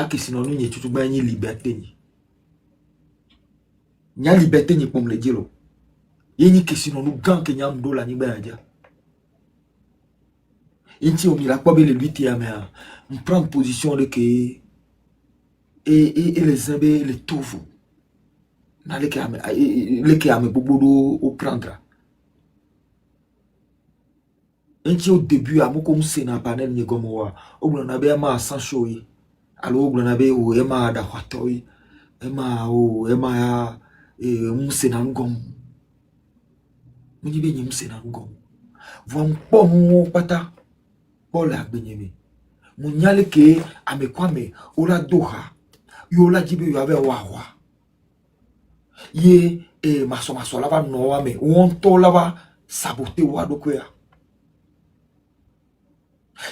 que sinon nous n'y tout une liberté. Il y a liberté ni pour me le dire. Il y a que sinon nous gang que n'y a m'do la ni ben dia. Inti au miracle pas le lui tia mais on prend position de que et les abeilles les tofu. Na le que ame bobodo au prendre. Inti au début à mon comme c'est na panel ni comme wa. Au blanc na be ma sans shoyi. Alors au blanc na be o ema da kwatoi. Ema msena ngom. Mwenye benye msena ngom. Vwa mpo mwo pata. Paul agbenyeme. Munyale ke amekwame ola doha. Yola jibe yo ave wawa. Ye maso lava no wame. Wonto lava sabote wado kwea.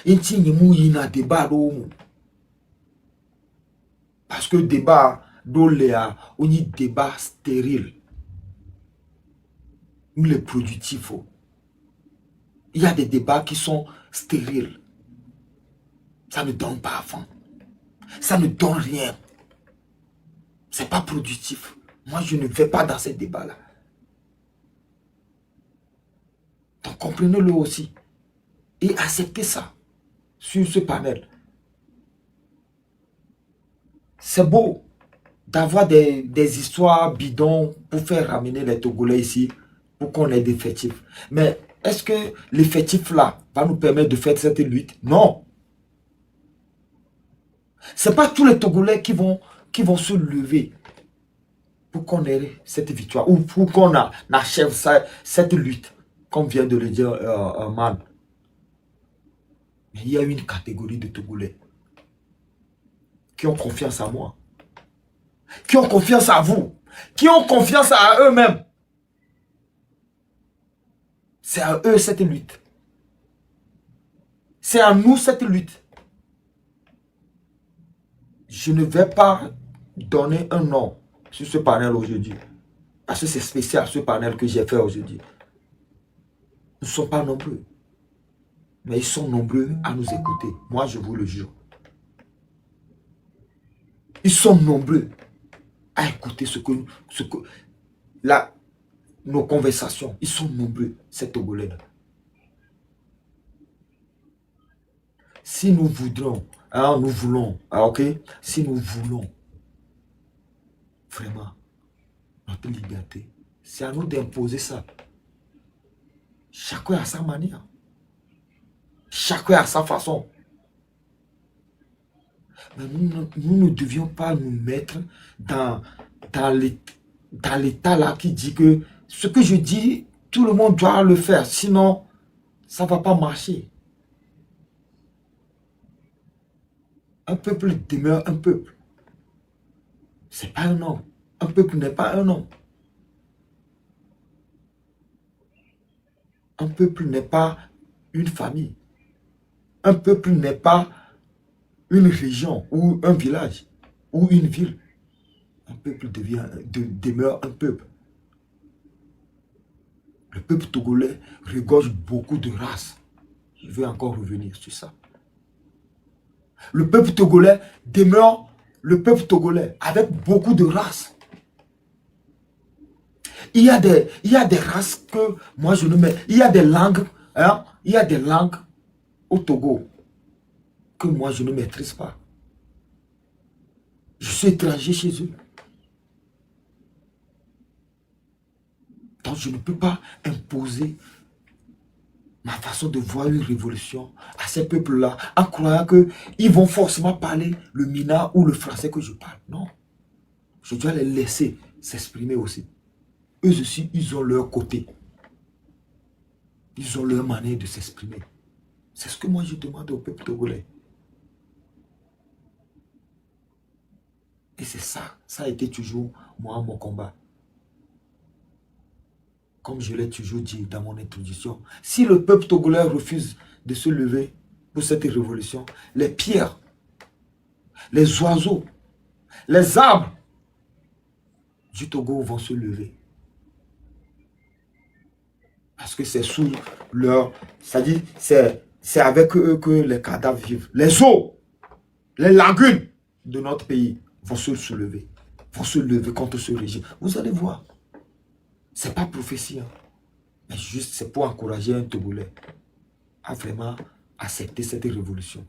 Inti nyimu yina débat do mu. Parce que débat do léa oni débat stérile. Ou les productifs. Il y a des débats qui sont stériles. Ça ne donne pas avant. Ça ne donne rien. C'est pas productif. Moi, je ne vais pas dans ces débats-là. Donc, comprenez-le aussi. Et acceptez ça sur ce panel. C'est beau d'avoir des histoires bidons pour faire ramener les Togolais ici, pour qu'on ait des effectifs. Mais est-ce que l'effectif là va nous permettre de faire cette lutte? Non. Ce n'est pas tous les Togolais qui vont se lever pour qu'on ait cette victoire ou pour qu'on achève cette lutte, comme vient de le dire Man. Mais il y a une catégorie de Togolais qui ont confiance en moi, qui ont confiance en vous, qui ont confiance en eux-mêmes. C'est à eux cette lutte. C'est à nous cette lutte. Je ne vais pas donner un nom sur ce panel aujourd'hui. Parce que c'est spécial ce panel que j'ai fait aujourd'hui. Nous ne sommes pas nombreux. Mais ils sont nombreux à nous écouter. Moi, je vous le jure. Ils sont nombreux à écouter nos conversations. Ils sont nombreux, ces Togolais-là. Si nous voudrons, nous voulons, ok? Si nous voulons vraiment notre liberté, c'est à nous d'imposer ça. Chacun à sa manière. Chacun à sa façon. Mais nous ne devions pas nous mettre dans l'état là qui dit que ce que je dis, tout le monde doit le faire. Sinon, ça ne va pas marcher. Un peuple demeure un peuple. Ce n'est pas un homme. Un peuple n'est pas un homme. Un peuple n'est pas une famille. Un peuple n'est pas une région ou un village ou une ville. Un peuple demeure un peuple. Le peuple togolais regorge beaucoup de races. Je vais encore revenir sur ça. Le peuple togolais demeure le peuple togolais avec beaucoup de races. Il y a des races que moi je ne mets. Il y a des langues, il y a des langues au Togo que moi je ne maîtrise pas. Je suis étranger chez eux. Donc je ne peux pas imposer ma façon de voir une révolution à ces peuples-là en croyant qu'ils vont forcément parler le mina ou le français que je parle. Non. Je dois les laisser s'exprimer aussi. Eux aussi, ils ont leur côté. Ils ont leur manière de s'exprimer. C'est ce que moi je demande au peuple togolais. Et c'est ça. Ça a été toujours, moi, mon combat. Comme je l'ai toujours dit dans mon introduction, si le peuple togolais refuse de se lever pour cette révolution, les pierres, les oiseaux, les arbres du Togo vont se lever. Parce que c'est sous leur... C'est avec eux que les cadavres vivent. Les eaux, les lagunes de notre pays vont se soulever, vont se lever contre ce régime. Vous allez voir. C'est pas prophétie, hein, mais juste c'est pour encourager un Togolais à vraiment accepter cette révolution.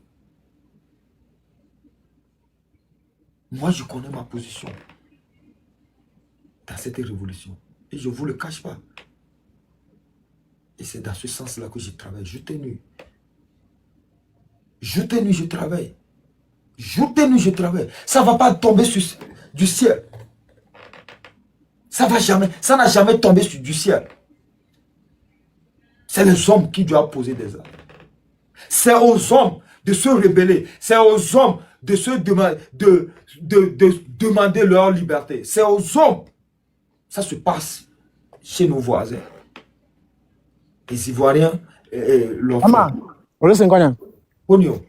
Moi, je connais ma position dans cette révolution. Et je ne vous le cache pas. Et c'est dans ce sens-là que je travaille. Jour et nuit. Jour et nuit, je travaille. Jour et nuit, je travaille. Ça ne va pas tomber du ciel. Ça n'a jamais tombé du ciel. C'est les hommes qui doivent poser des actes. C'est aux hommes de se rebeller. C'est aux hommes de se demander leur liberté. C'est aux hommes. Ça se passe chez nos voisins. Les Ivoiriens, Ama, ole sengonya. Ponyo.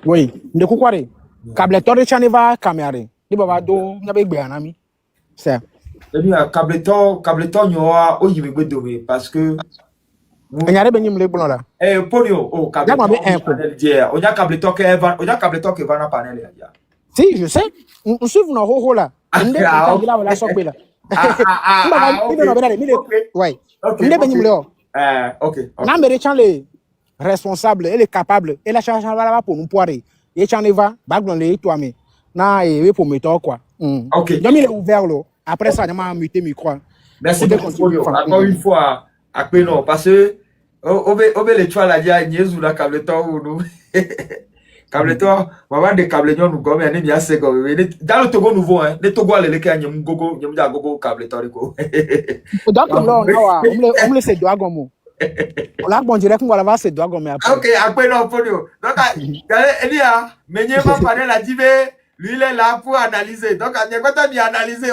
Oui, de kukware. Kabletor de chaneva kameare. Di baba do nyabe gbe anami. C'est. Et bien, Cableton, nyoa oyimegbe dome parce que Enyare benyim le blon la. Ponyo, oh, Cableton, onya Cableton ke va na panel ya. Si, je sais. On suit no ho la. Nde ka gila wala sokbe la. Ouais. Nde benyim le o. Ok. Na mere chan le responsable, elle est capable. Elle a changé la pour nous poirer. Et chan eva, baglon le toi mais. Na e pour mettre quoi. Ok. Donc il est ouvert là. Après ça, je m'a muté micro. Merci beaucoup, Ponyo. Encore une fois, après non, parce que obe le choix la dia nyezu la Cableton ou nous. Cableton, maman de Cableton nous gomme ani bien c'est gomme. Dans le Togo nouveau hein, le Togo le ke nyem gogo Cableton ko. Donc là on me laisse doigt gomme. On l'a bon direct on va se doigt gomme après. OK, après non Ponyo. Donc Elia, menye ma parler la dive, lui il est là pour analyser. Donc on est bien analyser.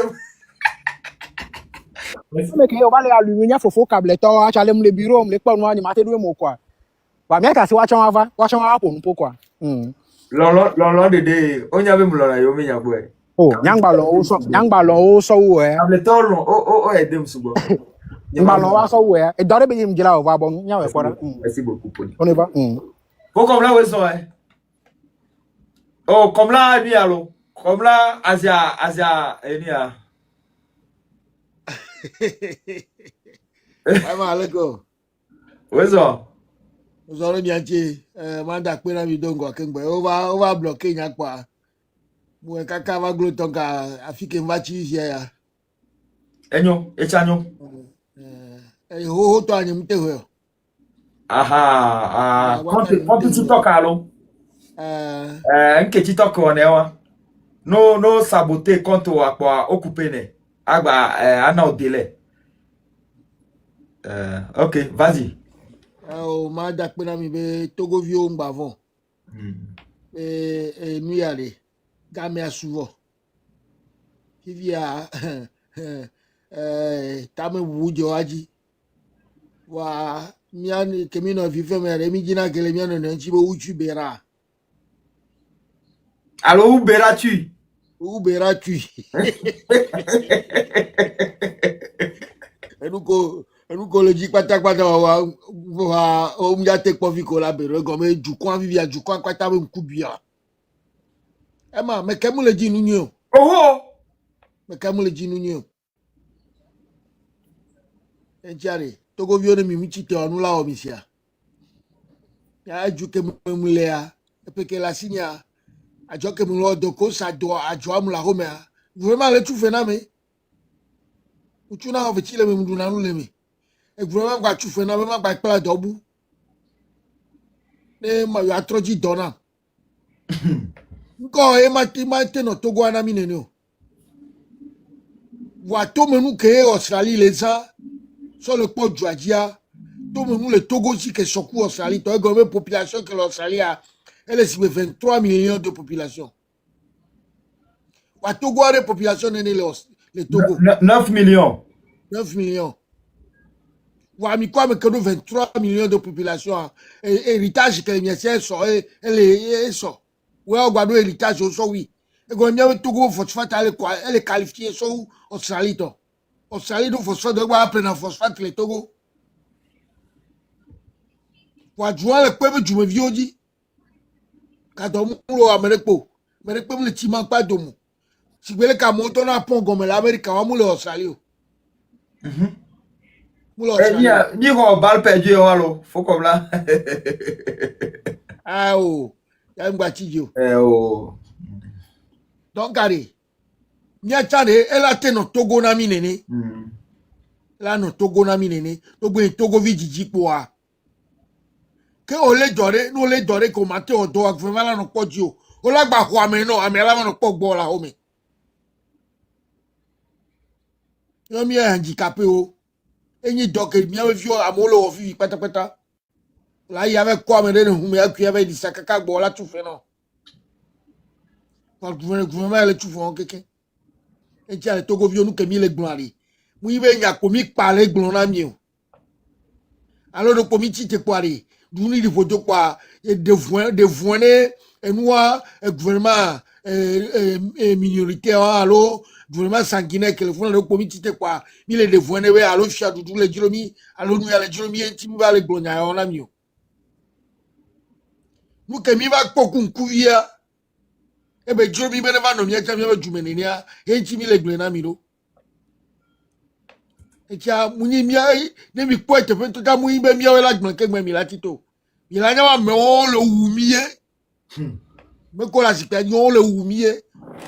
Mais que va les allumer fofo Cableton a chalem le bureau me le pas no ni maté doué mo quoi. Wa mi ka si wa chan wa pour nous pourquoi. Lolo dede onya be mu lolo yo me nyagbo e. Oh, nyangba lo o so wo e. Cableton o edem sugo. Nyangba lo wa so wo e. E dore be nyim jila o va bon nya we fora. Merci beaucoup Ponyo. On y va. Faut comme là où ils sont hein. Oh, comme là lui allo. Comme là Asia enia. Ama aleko. Wezo. Uzoro bianchi manda pe na bidongo kengbe over bloquer nya kwa. Mu kaka va glotonga afike mvachi ya. Enyo, echanyo. Ho to anyi mteho. Aha, quand tu toques allo. Nke ti toque onewa. No saboter quand o akwa occuper ne. Agba ana o délai. OK, vas-y. Manda pe na mi be Togo vio mbavon. Nuit aller. Gamia souvent. Vivia tame wujo aji. Wa miani kemino vive me remi jina gele miano ne nchibo uchu bera. Alors où beras-tu? Où beras-tu? Enuko le dit pata wa o mjate kwa viko la bero gome jukwa vivia jukwa kwa tabe mkubia. Ema mekemu le dit nunyo. Oh! Mekemu le dit nunyo. Enchare Togo vione mi michite onula omisia. Ya juke mumulea epeke la sinya. Ajoke mulo doko sa do ajoa mula homea. Vraiment le tout phénomène. Uchuna ovechile me mduna nuleme. E vraiment kwa tout phénomène ma kwa pala dobu. Ne ma yo atroji dona. Nko e mate no Togo ana mineno. Wa to menu ke Australie les ça sur le port Djadja. To menu le Togo si que sokou Australie to e population que l'Australie a. Elle est sur 23 millions de population. Wa Togo a de population le Togo. 9 millions. 9 millions. Wa mi quoi me que 23 millions de population. Héritage que les miens sont elle est ouais on doit héritage aussi oui. Et quand bien Togo phosphate elle est qualifiée sur Australie to. Australie do phosphate doit apprendre phosphate le Togo. Wa jouer le peuple du vieux dit. Quand on moulo Amérique Mais les peuples, tu manques pas de mots. Si vous voulez qu'à monter un pont comme l'Amérique, on va mouler au Australie. Mouler au Eh, Australie. ni ko balle perdue, alors, faut comme là. Ah, oh. Il y a un bâtiment. Eh, oh. Donc, regardez. Niatane, elle a été notre Togo na minene. Là, notre Togo na minene. Togo est Togo vidi pour. Que on les doré, nous les doré comme maté au doigt, vraiment là, non pas Dieu. On l'a pas quoi, mais non, mais là, on pas bon là, homie. Yo mi handicapé, oh. Et ni donc, il y avait vieux à molo, au vieux, pata pata. Là, il y avait quoi, mais il y avait dit ça, caca, bon, là, tout fait, non. Quand le gouvernement, il est tout fait, en quelqu'un. Et tiens, les Togo vieux, nous, qui mis les gloires. Moi, il y a comique par les gloires, mieux. Alors, le comité, c'est quoi, nous, il faut quoi, des voinés, et nous, le gouvernement, minoritaire, alors, le gouvernement sanguinaire, que le comité, c'est quoi, il est des voinés, alors, je suis à tous les Jéromy, alors, nous, il y a les Jéromy, et tu vas les gloires, on a mieux. Nous, qui m'y va, pour qu'on couille, et bien, Jéromy, ben, va nommer, tu vas du ménénia, et tu les gloires, miro. Et tiens, mouni mia, ne mi quoi te fait tout à mouni ben mia la blanque mais mi la tito. Il a n'a mais on le oumie. Mais quoi la super on le oumie.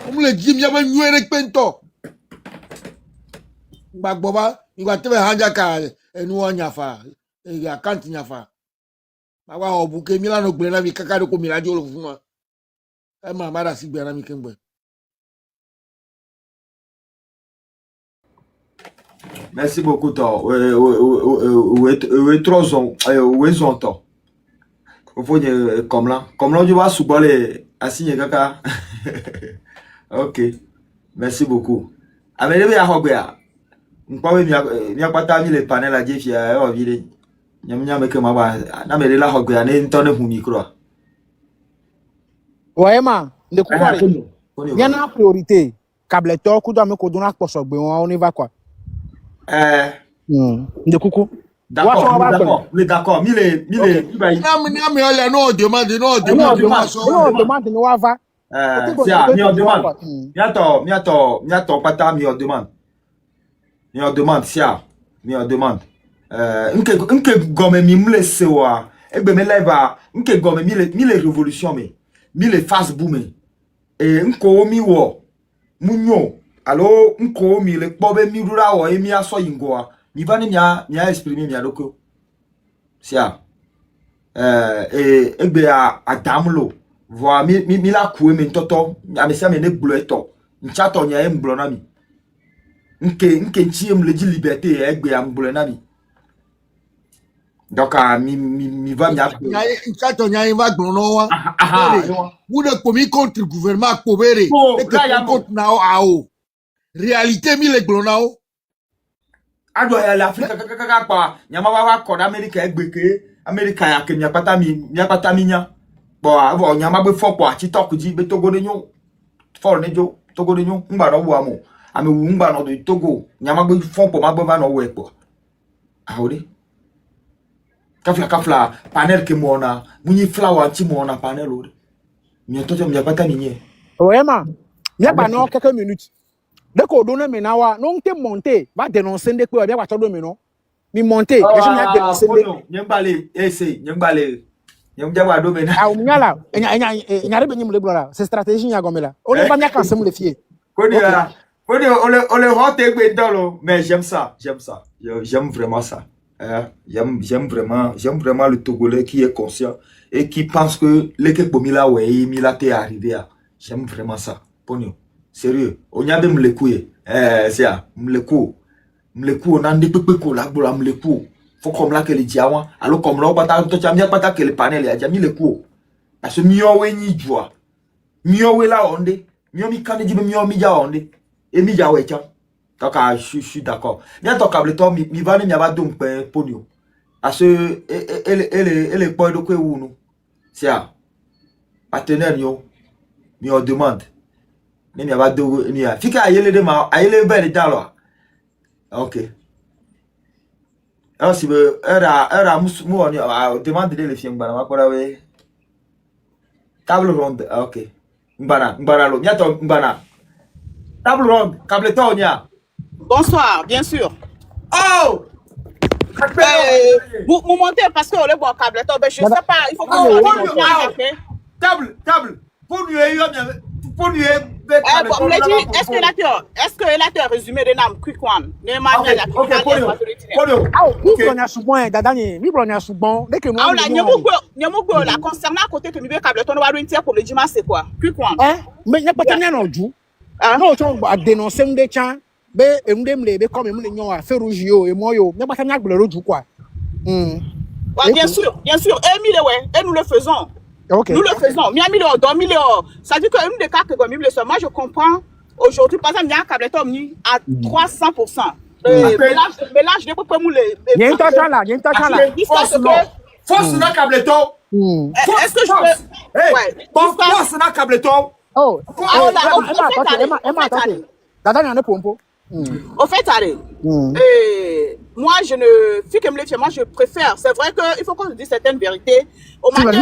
On le dit mia ben nous avec pento. Ba boba, il va te faire hanja ka et nous on yafa. Et ya kanti yafa. Ba wa obuke mi la no gbe na mi kaka de ko mi la jolo fun wa. E ma ma da si gbe na mi kengbe. Merci beaucoup, toi. Oui, trois ans. Oui, ans. Il faut dire comme là. Comme là, tu vas sous les assigner caca. Ok. Merci beaucoup. Ah, mais il y a un peu. Je crois qu'il n'y a pas de les panels à dire qu'il y a un vide. Il y a un peu de ma. Non, mais là, il y a un tonne de micro. Ouais, man. De quoi? Il y a une priorité. Câble tort, coup d'âme, coup d'on pour ça. On y va quoi? De coucou. D'accord, on est d'accord. Mille. Non, mais on non demande, non demande, nous va. Mi on demande. Mi pata mi on demande. Mi on demande sia. Mi on demande. Nke gome mi mle sewa. Egbe me leva. Nke gome mi le révolution me. Mi le fast boom. Nko mi wo. Munyo. Alors nko mi le pobe mi rura wo mi aso yingoa. Mi va ni mi a exprimer mi adoko. Sia. Egbe a damlo. Voilà, mi la koué men toto, amesia me ne blueto. Nchato nya em blonami. Nke nchi em le di liberté egbe am blonami. Donc mi va mi a. Nchato nya em va glono wa. Vous ne commis contre le gouvernement Kobere. Et que contre nao ao. Réalité mi le glonao. Ado ya l'Afrique kaka kwa nyama wa ko d'Amérique egbe ke America ya ke mi apata mi nya. Bon, avant, il y a un peu fort pour TikTok, dit, mais Togo de nous, fort de nous, Togo de nous, on va dans le ah, mais on va dans le Togo, il y a un peu fort pour ma bonne dans le quoi. Ah, oui. Kafla, panel que moi on a, mouni flower anti moi on a panel, oui. Mais toi, tu m'as pas terminé. Ouais, man. Il y a pas non quelques minutes. Dès qu'on donne maintenant, non, t'es monté, va dénoncer des coups, bien, va te donner, non. Mi monté, les gens m'ont dénoncé. Nyambale, essaye, nyambale. Ah, Nyala, c'est stratégie ya gomela. On est pas bien quand c'est me le fier. On le rend mais j'aime ça. J'aime vraiment ça. J'aime vraiment le Togolais qui est conscient et qui pense que l'équipe Mila ouais, Mila t'est arrivé. J'aime vraiment ça. Ponyo. Sérieux. On y a même les couilles. C'est ça. Me le coup, on a des peu là, me le coup. Faut comme là que les diamants, alors comme là, tu as mis pas que les panels, il y a mis les coups. Parce que mieux ni joie. Mieux là, on est. Mieux mi quand dit mieux mi ja on est. Et mi ja ouais, tiens. Donc, je suis d'accord. Bien, ton câble, toi, mi va ne mi va donc pour nous. Parce que, elle est pas de quoi ou nous. C'est ça. Partenaire, mi on demande. Ne mi va de, ni a. Fika ayele de ma, ayele belle dans ok. Alors, si vous demandez les films, table ronde, ok. Mbana lo. Miato mbana. Table ronde, Cableton nya. Bonsoir, bien sûr. Oh! Vous montez parce que le bon câble, je sais pas, il faut que Table. Pour nous, est-ce que là tu as résumé de nam quick one? Ne mania la souvent dadani, mi bronya souvent dès que moi. Ah là, nyamugo là concernant côté que mi be câble ton wa rentir pour le dimanche c'est quoi? Quick one. Mais n'y a pas tellement non ju. Non, tu as dénoncé un des chants, be comme me nyon a faire rouge yo et moi yo, n'y a pas tellement glorieux du quoi. Bien sûr. Et nous le faisons. Okay. Nous le faisons. Ça dit que une des cas que moi je comprends aujourd'hui, par exemple, il y a un câble à 300%. Mélange de peu mouler. Il y a une tâche là. Force dans Cableton. Est-ce que je peux. Force dans Cableton. Oh, Emma, Dada n'a pas pompo. Au fait, allez. Moi, je ne fais que me le faire. Moi, je préfère. C'est vrai qu'il faut qu'on se dise certaines vérités. Au matin,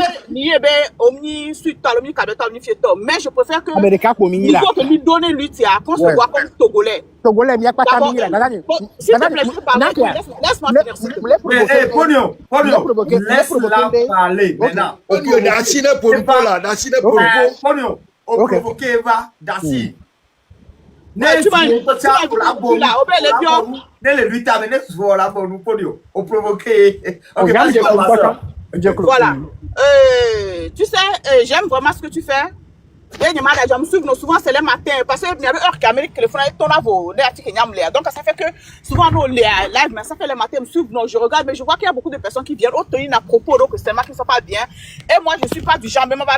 omni suite, omni cadeau, omni fieto. Mais je préfère que. Il faut que lui donne lui qu'on se voit comme Togolais. Togolais, il n'y a pas de s'il te plaît, laisse-moi finir. Pogno, laisse-la parler maintenant. Ok, Daci n'est pour nous là. Daci n'est pour nous. Pogno, on provoque Eva, Daci. Ne voilà. Tu sais, j'aime vraiment ce que tu fais. Je me souviens souvent c'est le matin parce qu'il y a heure qu'Amérique téléphone ton avo donc ça fait que souvent nous les live mais ça fait le matin me souviens je regarde mais je vois qu'il y a beaucoup de personnes qui viennent obtenir à propos donc c'est moi qui ne sont pas bien et moi je suis pas du genre même va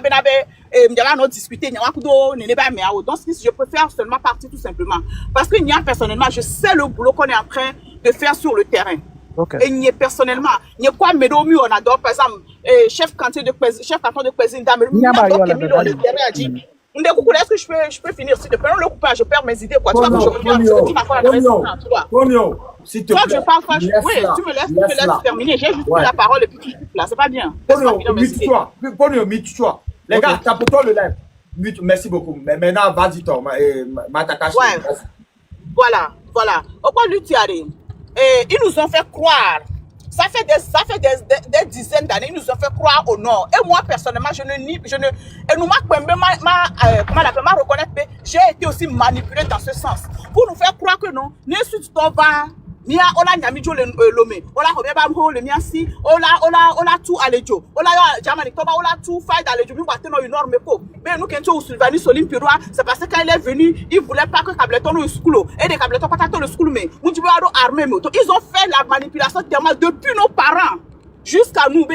nous discuter donc je préfère seulement partir tout simplement parce que personnellement je sais le boulot qu'on est en train de faire sur le terrain. Okay. Et n'y est personnellement, n'y a quoi Médomu on adore par exemple chef canton de cuisine d'Amérique. Est-ce que je peux finir s'il te plaît? Le coupage, je perds mes idées quoi. Tu vois que je reviens tu m'as pas la s'il te plaît. Je parle pas. Oui, tu me laisses terminer. J'ai juste la parole et puis tu là, c'est pas bien. Mute-toi. Les gars, tape-toi le live. Merci beaucoup. Mais maintenant, vas-y toi, ma tatache. Voilà. Au point de tirer. Et ils nous ont fait croire, ça fait des dizaines d'années, ils nous ont fait croire au nord. Et moi, personnellement, et nous m'a reconnaître que j'ai été aussi manipulé dans ce sens. Pour nous faire croire que non, on a nyamijo lomé, on a combien bam le miasi, on a tout alejo, on a jamani toba, on a tout faille alejo, nous battons une énorme co. Mais nous quand on Sylvanie Solim Piroa, c'est parce que quand il est venu, il voulait pas que Cableton au school et des Cableton pas le school mais nous tu armé moto. Ils ont fait la manipulation tellement depuis nos parents jusqu'à nous.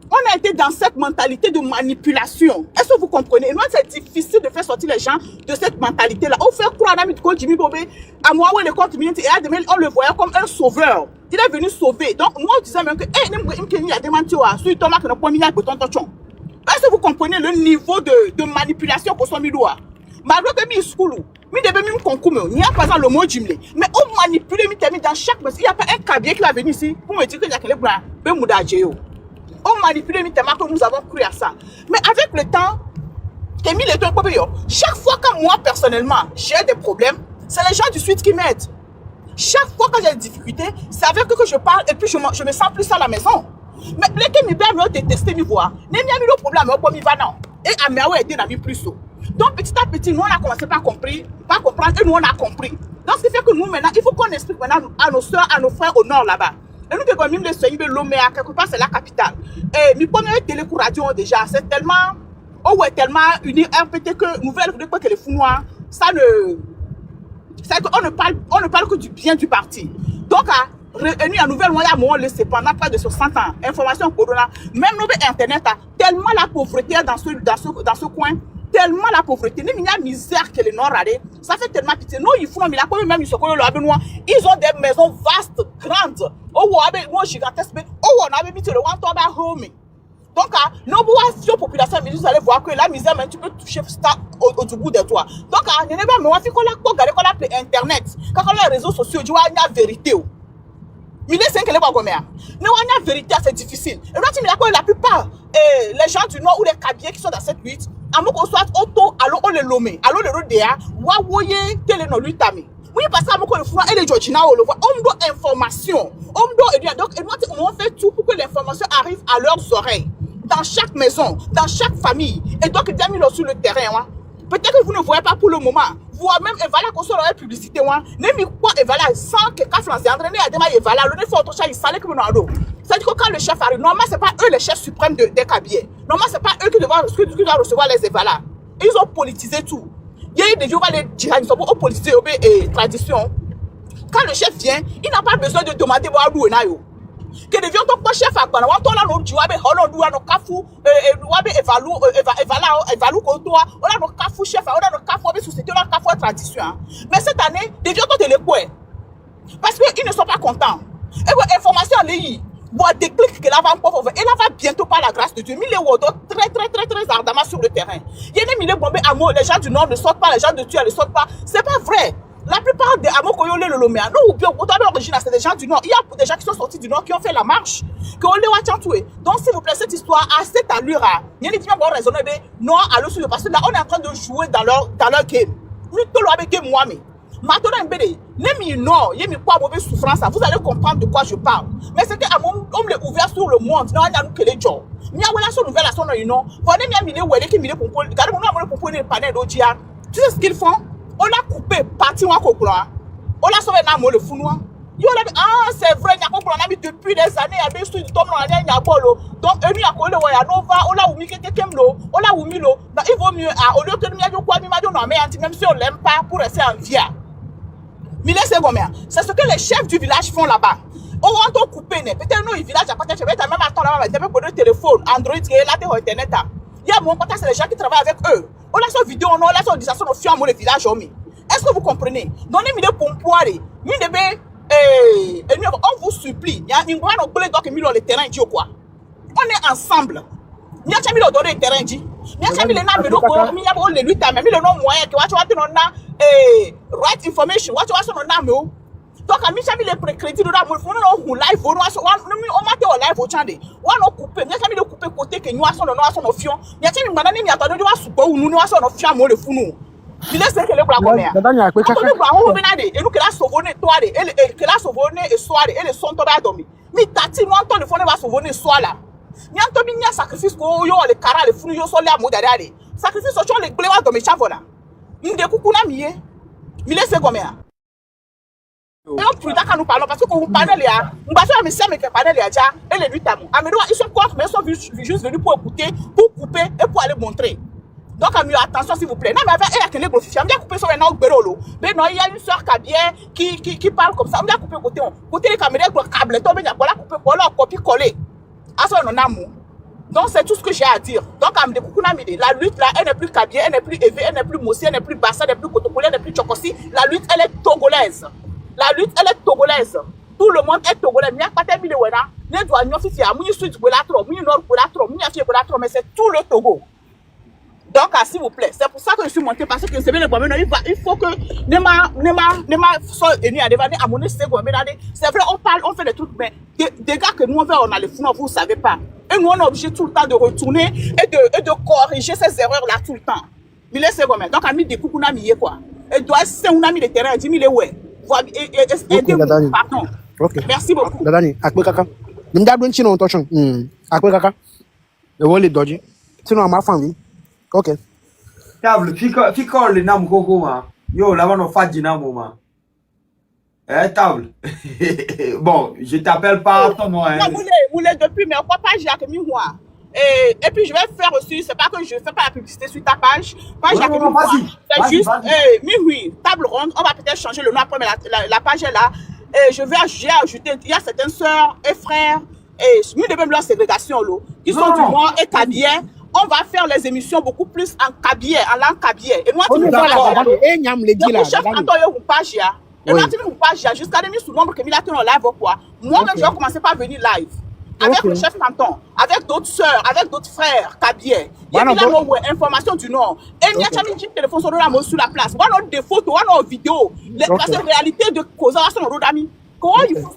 On a été dans cette mentalité de manipulation. Est-ce que vous comprenez? Et moi, c'est difficile de faire sortir les gens de cette mentalité-là. On fait croire à Namit Jimmy Bobé, à moi, où les comptes et à demain, on le voyait comme un sauveur. Il est venu sauver. Donc, moi, je disais même que, il a démenti, sur Thomas, que nous pouvons mettre ton tochon. Est-ce que vous comprenez le niveau de manipulation pour son midoua? Malgré que mi school, mi debe mi concours, il y a pas exemple le mot Jimmy. Mais on manipule, mi termine dans chaque, il n'y a pas un cabier qui va venir ici pour me dire qu'il y a quelqu'un qui peut mouda Djeo. On manipule tellement que nous avons cru à ça. Mais avec le temps, chaque fois que moi, personnellement, j'ai des problèmes, c'est les gens du Sud qui m'aident. Chaque fois que j'ai des difficultés, c'est avec eux que je parle et puis je me sens plus à la maison. Mais les gens me détestent, me voir. N'y a pas de problème, mais va non. Et à mes aider dans plus haut. Donc petit à petit, nous on a commencé par comprendre et nous on a compris. Donc ce qui fait que nous maintenant, il faut qu'on explique maintenant à nos soeurs, à nos frères au nord là-bas. Et nous devons même les soigner de Lomé, quelque part c'est la capitale. Et mes premières télécourations déjà, c'est tellement, tellement uni RPT que nouvelle que les fous noirs, on ne parle que du bien du parti. Donc à nouvelle moyen on laisse pendant près de 60 ans. Information corona, même nos internet a tellement la pauvreté dans ce coin. Tellement la pauvreté, il y a misère que les Nord allés, ça fait tellement pitié. Nous, ils font, mais là, quand même, ils ont des maisons vastes, grandes. Oh, moi, gigantesque, on a mis le one toba home. Donc, nos population, vous allez voir que la misère, mais tu peux toucher ça au bout de toi. Donc, il y a des gens qui ont Internet, quand on a les réseaux sociaux, il y a la vérité. Mais la vérité, c'est difficile. Et là, la plupart, les gens du Nord ou les Kabyles qui sont dans cette lutte, Amoko soit auto, allo on le lomé, allo le rodea, wa woye, télé no lui tami. Oui, parce que Amoko le fou, et les Georgina, on le voit. On doit information. On doit, donc, on fait tout pour que l'information arrive à leurs oreilles. Dans chaque maison, dans chaque famille. Et donc, ils ont mis sur le terrain, hein. Peut-être que vous ne voyez pas pour le moment. Vous-même, Evala, qu'on soit dans la publicité, n'aimez quoi Evala, sans que Kaflan s'est entraîné à démarrer Evala, le faut autre chose, il s'allait comme un ado. C'est-à-dire que quand le chef arrive, normalement, c'est pas eux les chefs suprêmes des cabinets. Normalement, c'est pas eux qui doivent recevoir les Evala. Ils ont politisé tout. Il y a eu des gens qui ont politisé et tradition. Quand le chef vient, il n'a pas besoin de demander voir d'où il est. Que devient ton chef à quoi? On tourne l'autre, tu vois, on doit nos cafou, évalue qu'on doit, on a nos cafou chef, on a nos cafou, société, on a nos cafou tradition. Mais cette année, des gens qui ont quoi? Parce qu'ils ne sont pas contents. Et vos informations en ligne, bon, déclic que là va encore, et là va bientôt par la grâce de Dieu. Mille euros, très ardemment sur le terrain. Il y a des milliers de bombés à mots, les gens du Nord ne sortent pas, les gens de Tuya ne sortent pas. C'est pas vrai. La plupart des Amo Koyole le Lomé, nous, bien, au temps de l'origine, c'est des gens du Nord. Il y a des gens qui sont sortis du Nord, qui ont fait la marche, qui ont les watchantoué. Donc, s'il vous plaît, cette histoire, à cette allure, il y a des gens qui ont raisonné, non, allons sur le parce que là, on est en train de jouer dans leur game. Nous, tout le monde game, moi, mais. Maintenant, non, il y a mis quoi mauvaise souffrance, vous allez comprendre de quoi je parle. Mais c'était à mon homme ouvert sur le monde, non, il y a nous que les gens. Il y a une nouvelle à son nom, vous avez mis un millier où elle est qui millier pour pour le panel d'Odia. Tu sais ce qu'ils font? On l'a coupé, parti en couplant. On l'a sauvé dans le fou noir. Ah, c'est vrai, il y a un mis depuis des années, il y a des trucs, donc, il y a bolo. Donc, il y a quoi, on l'a oumi quelqu'un l'eau, on l'a oumi l'eau. Il vaut mieux, au lieu que nous ayons quoi, nous non, mais même si on l'aime pas pour rester en vie. C'est ce que les chefs du village font là-bas. On va couper, peut-être nous, le village, peut-être, même attendre là-bas, mais pour le téléphone, Android, là, Internet. Il y a mon contact, c'est les gens qui travaillent avec eux. On a son vidéo, on a son disation, on fait un mot le village. Est-ce que vous comprenez? Donnez mis des pompoirs, on vous supplie. Il y a une grande opulence donc mis dans le terrain, dit quoi? On est ensemble. Il y a mis dans le terrain, dit. Il y a mis les noms, il y a les luttes, mais le nom moyen, que tu vois, right information, tu vois, son nom. Donc, à mis les précrédits de la live, on m'a live au chande. On a coupé, il y a mis le coupé côté que nous avons son fion. Il y a mis madame, il y a pas de soupe ou nous avons son fion, le fou nous. Il est cercle pour la commère. Et nous, que la sauvonner, toi, et que la sauvonner et soir, et le son tombé à dormir. Mais tati, moi, on le fond va sauvonner soir là. Il y a un sacrifice pour les caras, les fous, les soleils à modérer. Sacrifice sur les blés à dormir, chavona. Nous découpons la mienne. Il est cercle. Et on plus d'accord nous parlons parce que quand vous parlez là, on va faire mes sœurs mais que parler là déjà et les luttes à moi. Amélie, ils sont quoi mais ils sont juste venus pour écouter, pour couper et pour aller montrer. Donc attention s'il vous plaît. Non mais avec elle qui est grosse, on vient couper sur un autre berolo. Mais non, il y a une sœur qui parle comme ça. On vient couper côté les caméras pour câble, toi bien voilà couper pour leur copie coller. À ça on a amour. Donc c'est tout ce que j'ai à dire. Donc la lutte là, elle n'est plus Kabie, elle n'est plus Évé, elle n'est plus Mossi, elle n'est plus Bassa, elle n'est plus Kotokoli, elle n'est plus Tchokosi. La lutte elle est togolaise. La lutte, elle est togolaise. Tout le monde est togolais. Il n'y a pas de vidéo là. Les douaniers officiels, il y a mais c'est tout le Togo. Donc, s'il vous plaît, c'est pour ça que je suis monté parce que c'est bien le problème. Il faut que c'est vrai, on parle, on fait des trucs, mais des gars que nous on a les fous, vous ne savez pas. Et nous on est obligé tout le temps de retourner et de corriger ces erreurs là tout le temps. Il est second. Donc, à mis des coups, on a mis quoi? Et doit c'est on a mis les terrains, 10 000 ouais. Pardon. Okay. Merci beaucoup. Dadani, akwe kaka. Nimda don chino touchon. Akwe kaka. Le wole doji. Sinon ma famille. OK. Table, fico le nam koko ma. Yo, là-bas no faji namu ma. Table. Bon, je t'appelle pas ton nom hein. Moulé depuis mais pourquoi pas Jacques Miroir. Et puis je vais faire aussi, c'est pas que je fais pas la publicité sur ta page, Jacques Miroir. C'est juste, oui, table ronde, on va peut-être changer le nom après, mais la page est là. Et j'ai ajouté, il y a certaines sœurs et frères, et nous de même leur ségrégation, qui sont du Nord et Kabie. On va faire les émissions beaucoup plus en Kabie, en langue Kabie. Et moi, tu me dis, le chef Antoine page, et moi, tu me page, jusqu'à demi sous nombre que il a tenu en live ou quoi. Moi-même, je vais commencer par venir live. Avec le chef canton, avec d'autres sœurs, avec d'autres frères, Kabie. Il y a une information du Nord. Et il y a un téléphone sur la place. On a des photos, on a des vidéos. Les réalités de cause sur nos amis. Comment ils font?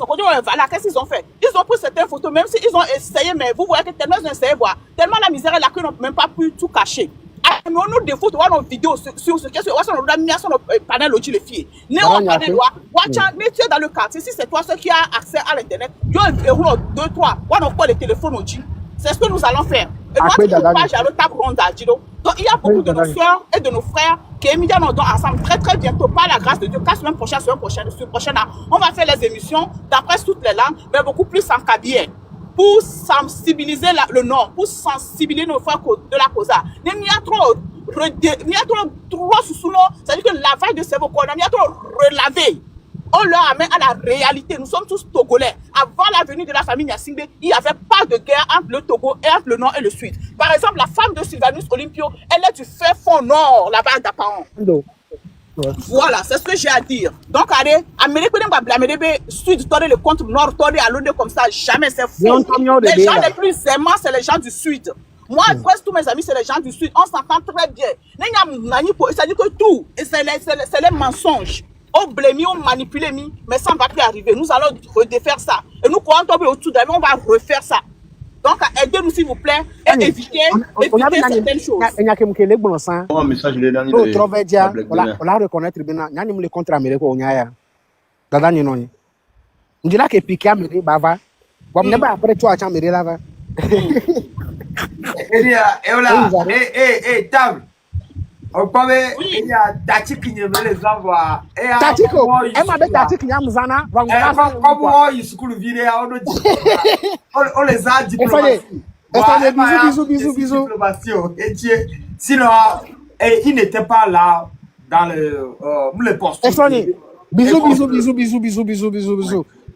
Qu'est-ce qu'ils ont fait? Ils ont pris certaines photos, même s'ils ont essayé, mais vous voyez que tellement ils ont essayé, tellement la misère est là qu'ils n'ont même pas pu tout cacher. Mais on a des photos, on a des vidéos sur ce qu'est-ce que on a mis sur le panel au les filles. Né au panel mais tu es dans le quartier, si c'est toi ceux qui a accès à l'internet, il y a 2 3, on a pas les téléphones au dit. C'est ce que nous allons faire. Et moi, donc il y a beaucoup de nos soeurs et de nos frères qui immédiatement ensemble très bientôt, par la grâce de Dieu, la semaine prochaine, on va faire les émissions d'après toutes les langues, mais beaucoup plus en kabyle, pour sensibiliser le Nord, pour sensibiliser nos frères de la Kosa. Il y a trop sous l'eau, c'est-à-dire que la vague de cerveau, il y a trop relavé. On leur amène à la réalité. Nous sommes tous Togolais. Avant la venue de la famille Nyasingbe, il n'y avait pas de guerre entre le Togo et entre le Nord et le Sud. Par exemple, la femme de Sylvanus Olympio, elle est du fin fond Nord, là-bas d'Apaon. Voilà, c'est ce que j'ai à dire. Donc, allez, Amérique, Sud, le contre Nord, à l'autre comme ça, jamais, c'est faux. Les gens les plus aimants, c'est les gens du Sud. Moi, presque tous mes amis, c'est les gens du Sud. On s'entend très bien. C'est-à-dire que tout, c'est les mensonges. On blâme, on manipule, mais ça ne va plus arriver. Nous allons redéfaire ça. Et nous, quand on tombe au-dessus d'eux, on va refaire ça. Donc, aidez-nous, s'il vous plaît, et évitez certaines choses. Il y a quelqu'un qui Un message les derniers. on la reconnaître bien. Il y a une contre Amérique au Niaya. Dada ni noni. On dirait que piqué Amérique bava. Bon, n'est pas après toi à Amérique là-bas. Table. On peut il y a Tati qui ne veut les avoir. Tatiko, elle m'a dit Tati qui n'y a Mzana. Comment ils se coulent virer on les a diplomatiques. Bisous. Sinon, il n'était pas là dans le poste. Bisous.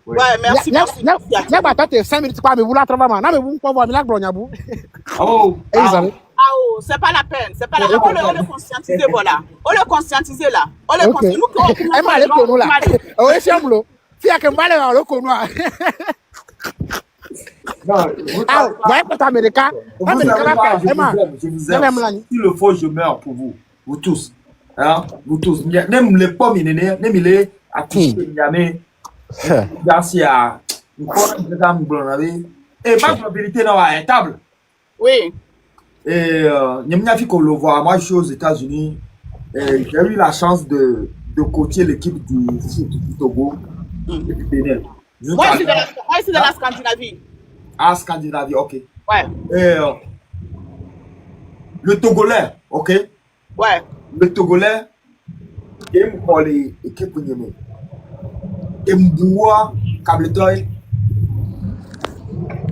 Ouais, merci. N'a pas t'as 5 minutes pas me vouloir travailler. N'a me vous pas voir milagre nyabou. Oh, c'est pas la peine, c'est pas la peine. On le conscientiser, voilà. On le conscientiser là. On le conscientiser. Elle m'a l'air là. Oh, c'est chambre. Fia que m'aller dans le cono. Ah, ouais, pas américain. Je vous aime. S'il le faut, je meurs pour vous. Vous tous. Hein? Vous tous. Même les pommes, même les accouchés, merci à une dame blonde. Et ma vérité dans la table. Oui. Et qu'on le voit. Moi, je suis aux États-Unis. J'ai eu la chance de coacher l'équipe du foot du Togo et du Bénin. Moi, je suis de la Scandinavie. Ah, Scandinavie, ok. Ouais. Et le Togolais, ok? Ouais. Le Togolais, il me parle équipe Niamey. Et Mboua, Kabletoy.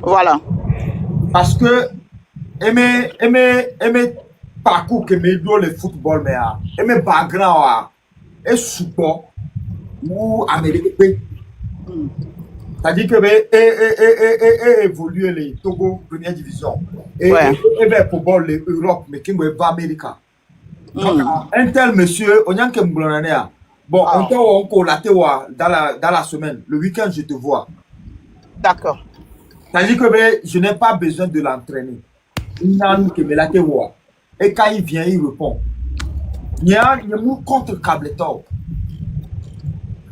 Voilà. Parce que aimer parcours que me doit le football mais aimer background et support ou Amérique. C'est-à-dire que évoluer les Togo première division et vers football les Europe mais qui va Amérique. Donc un tel monsieur on y a que m'blonner bon on la dans la semaine le week-end je te vois. D'accord. C'est-à-dire que je n'ai pas besoin de l'entraîner. Il y a un qui me l'a voir. Et quand il vient, il répond. Il y a un contre Kabletor.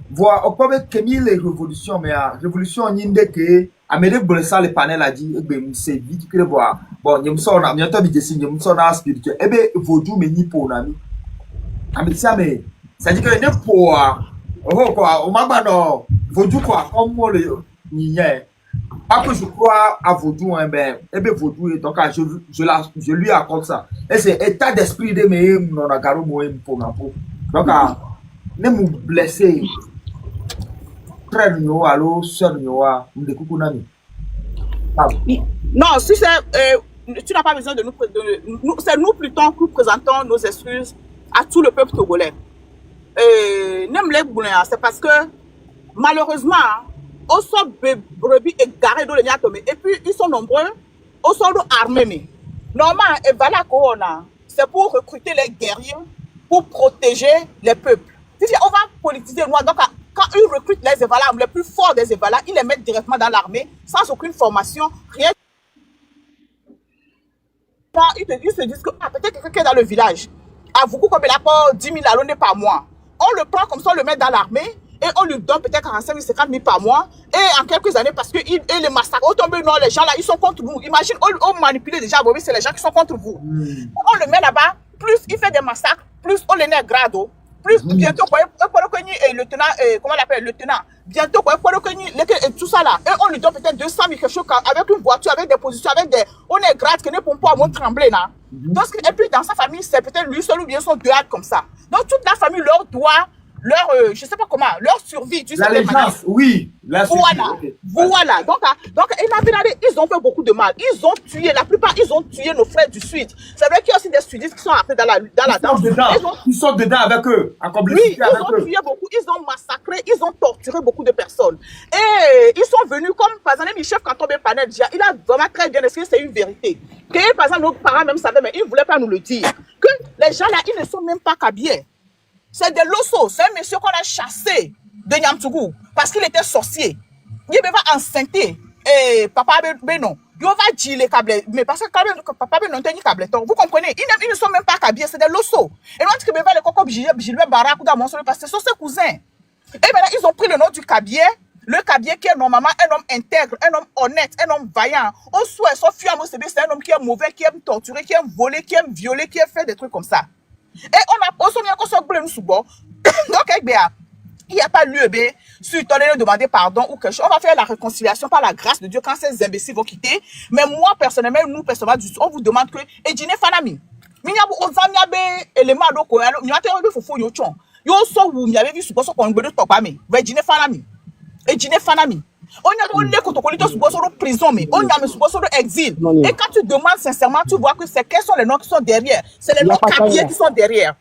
Voilà, on peut mettre que les révolutions, mais la révolution, il y a que Amérique Bolessa, le panel a dit, c'est vite que voir. Bon, il y a un son, il y a un son spirituel. Eh bien, il faut tout, mais ni pour l'ami. Ça dit que il y a pour. Quoi, au moment il faut tout quoi, comme moi, il y a. Pas que je crois à Vaudou, Vaudou, donc je lui accorde ça. Et c'est état d'esprit de mes non à Garo pour donc, ne me blesser. Frère Nyo, allo, soeur Nyo, de Kukunami. Non, si c'est. Tu n'as pas besoin de nous. C'est nous plutôt qui présentons nos excuses à tout le peuple togolais. C'est parce que, malheureusement, on sort brebis égarés dans les niatomés. Et puis, ils sont nombreux, on sort armés. Normalement, et voilà qu'on c'est pour recruter les guerriers, pour protéger les peuples. On va politiser nous. Donc, quand ils recrutent les Evala, les plus forts des Evala, ils les mettent directement dans l'armée, sans aucune formation, rien. Ils se disent que peut-être quelqu'un dans le village, à vous, comme il apporte 10 000 alonnés par mois. On le prend comme ça, on le met dans l'armée. Et on lui donne peut-être 45 000, 50 000 par mois. Et en quelques années, parce que les massacres, les gens là, ils sont contre vous. Imagine, on manipule déjà, c'est les gens qui sont contre vous. On le met là-bas, plus il fait des massacres, plus on les est grado. Plus bientôt, et lieutenant, comment on l'appelle, lieutenant, bientôt, tout ça là, et on lui donne peut-être 200 000 quelque chose avec une voiture, avec des positions, avec des. On est grade, que ne peut pas trembler là. Donc, et puis dans sa famille, c'est peut-être lui seul ou bien son deux comme ça. Donc, toute la famille leur doit, leur, je sais pas comment, leur survie. Tu sais, L'allégeance, oui. La survie, voilà, okay. voilà. Donc, ils ont fait beaucoup de mal. Ils ont tué, la plupart, ils ont tué nos frères du Sud. C'est vrai qu'il y a aussi des sudistes qui sont après dans la danse. Ils sont dedans avec eux, en Oui, complicité ils avec ont eux. tué beaucoup, ils ont massacré, ils ont torturé beaucoup de personnes. Et ils sont venus, comme par exemple, le chef Kantombe Panel, il a vraiment très bien expliqué, c'est une vérité. Que par exemple, nos parents même savaient, mais ils ne voulaient pas nous le dire. Que les gens là, ils ne sont même pas kabyles. C'est des lossos, c'est un monsieur qu'on a chassé de Nyamtougou parce qu'il était sorcier. Il va enceinter et papa Benon. Il va dire les câbles, mais parce que papa Benon n'a pas câble. Vous comprenez? Ils ne sont même pas kabyles, c'est des lossos. Et l'autre qui me va le coco Gilbert Barak ou dans mon sol parce que ce sont ses cousins. Et maintenant, ils ont pris le nom du kabyé. Le kabyé qui est normalement un homme intègre, un homme honnête, un homme vaillant. Au souhait, sauf que c'est un homme qui est mauvais, qui aime torturer, qui aime voler, qui aime violer, qui aime faire des trucs comme ça. Et on a aussi bien qu'on soit bleu nous sous bord. Donc, il n'y a pas lieu, si tu dois demander pardon ou quelque chose. On va faire la réconciliation par la grâce de Dieu quand ces imbéciles vont quitter. Mais moi, personnellement, nous, personnellement, on vous demande que, et dîner fanami. Minyabu ozamia be élément doko alo nyate obe fofo yo chon yo so wu mi ave vi subo so kon gbedo topa mi ve dîner fanami et dîner fanami onya o le kotokolito subo so prison mi onya me subo so exil. Et quand tu demandes sincèrement, tu vois que c'est quels sont les noms qui sont derrière, c'est les noms kabyés qui sont derrière.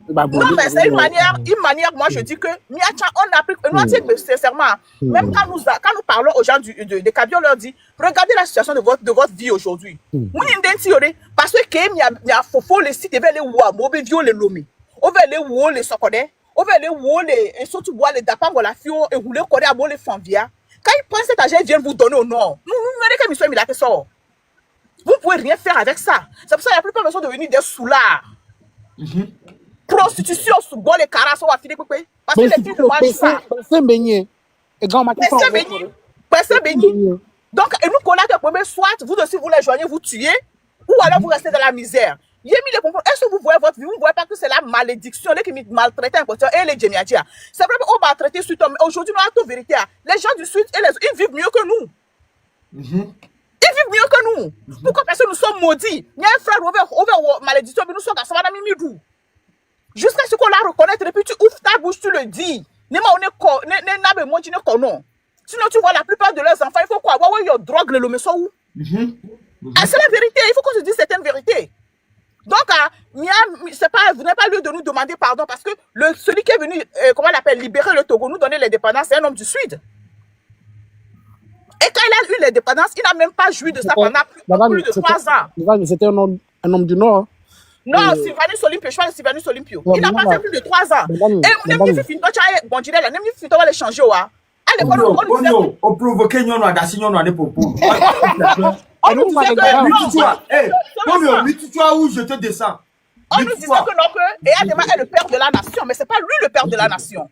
Non, mais c'est une manière, moi je dis que, on applique, nous, sincèrement, même quand nous parlons aux gens des Kabyles, on leur dit, regardez la situation de votre vie aujourd'hui. Parce que, il y a faux, les sites, il y a les ouah, mauvais vieux, les lomés, on va les ouah, les socodés, on va les ouah, et surtout boire les dapang, la fio, et rouler, corée, à boire les fanvia. Quand ils prennent cet argent, ils viennent vous donner au nord. Nous, regardez comme ils sont mis là, vous pouvez rien faire avec ça. C'est pour ça qu'il n'y a plus pas besoin de venir des soulards. Prostitution sous bol et caras sont affilés parce que les filles ne mangent pas. Personne béni. Donc, et nous, qu'on a soit vous aussi vous les joignez, vous tuez, ou alors vous restez dans la misère. Est-ce que vous voyez votre vie? Vous ne voyez pas que c'est la malédiction qui maltraite un côté et les djemiadia. C'est vrai qu'on maltraite Sud. Aujourd'hui, nous avons la vérité. Les gens du Sud, ils vivent mieux que nous. Ils vivent mieux que nous. Pourquoi? Parce que nous sommes maudits. Il y a un frère over malédiction, mais nous sommes dans sa madame Mimidou. Jusqu'à ce qu'on la reconnaisse, et puis tu ouvres ta bouche, tu le dis. Sinon, tu vois, la plupart de leurs enfants, il faut quoi? Ouais, il drogue le lomeso où? C'est la vérité. Il faut qu'on se dise certaines vérités. Donc, c'est pas, vous n'avez pas lieu de nous demander pardon parce que celui qui est venu, comment on l'appelle, libérer le Togo, nous donner l'indépendance, c'est un homme du Sud. Et quand il a eu l'indépendance, il n'a même pas joui de ça pendant plus de 3 ans. C'était un homme du Nord. Non, Sylvanus Olympio, je parle de Sylvanus Olympio. Il n'a pas fait plus de 3 ans. Et même si tu as même si tu vas les changer, allez, on provoque nous à dasser nous à des propos. On nous disait que où je te descends. On nous disait que Eyadema est le père de la nation, mais c'est pas lui le père de la nation.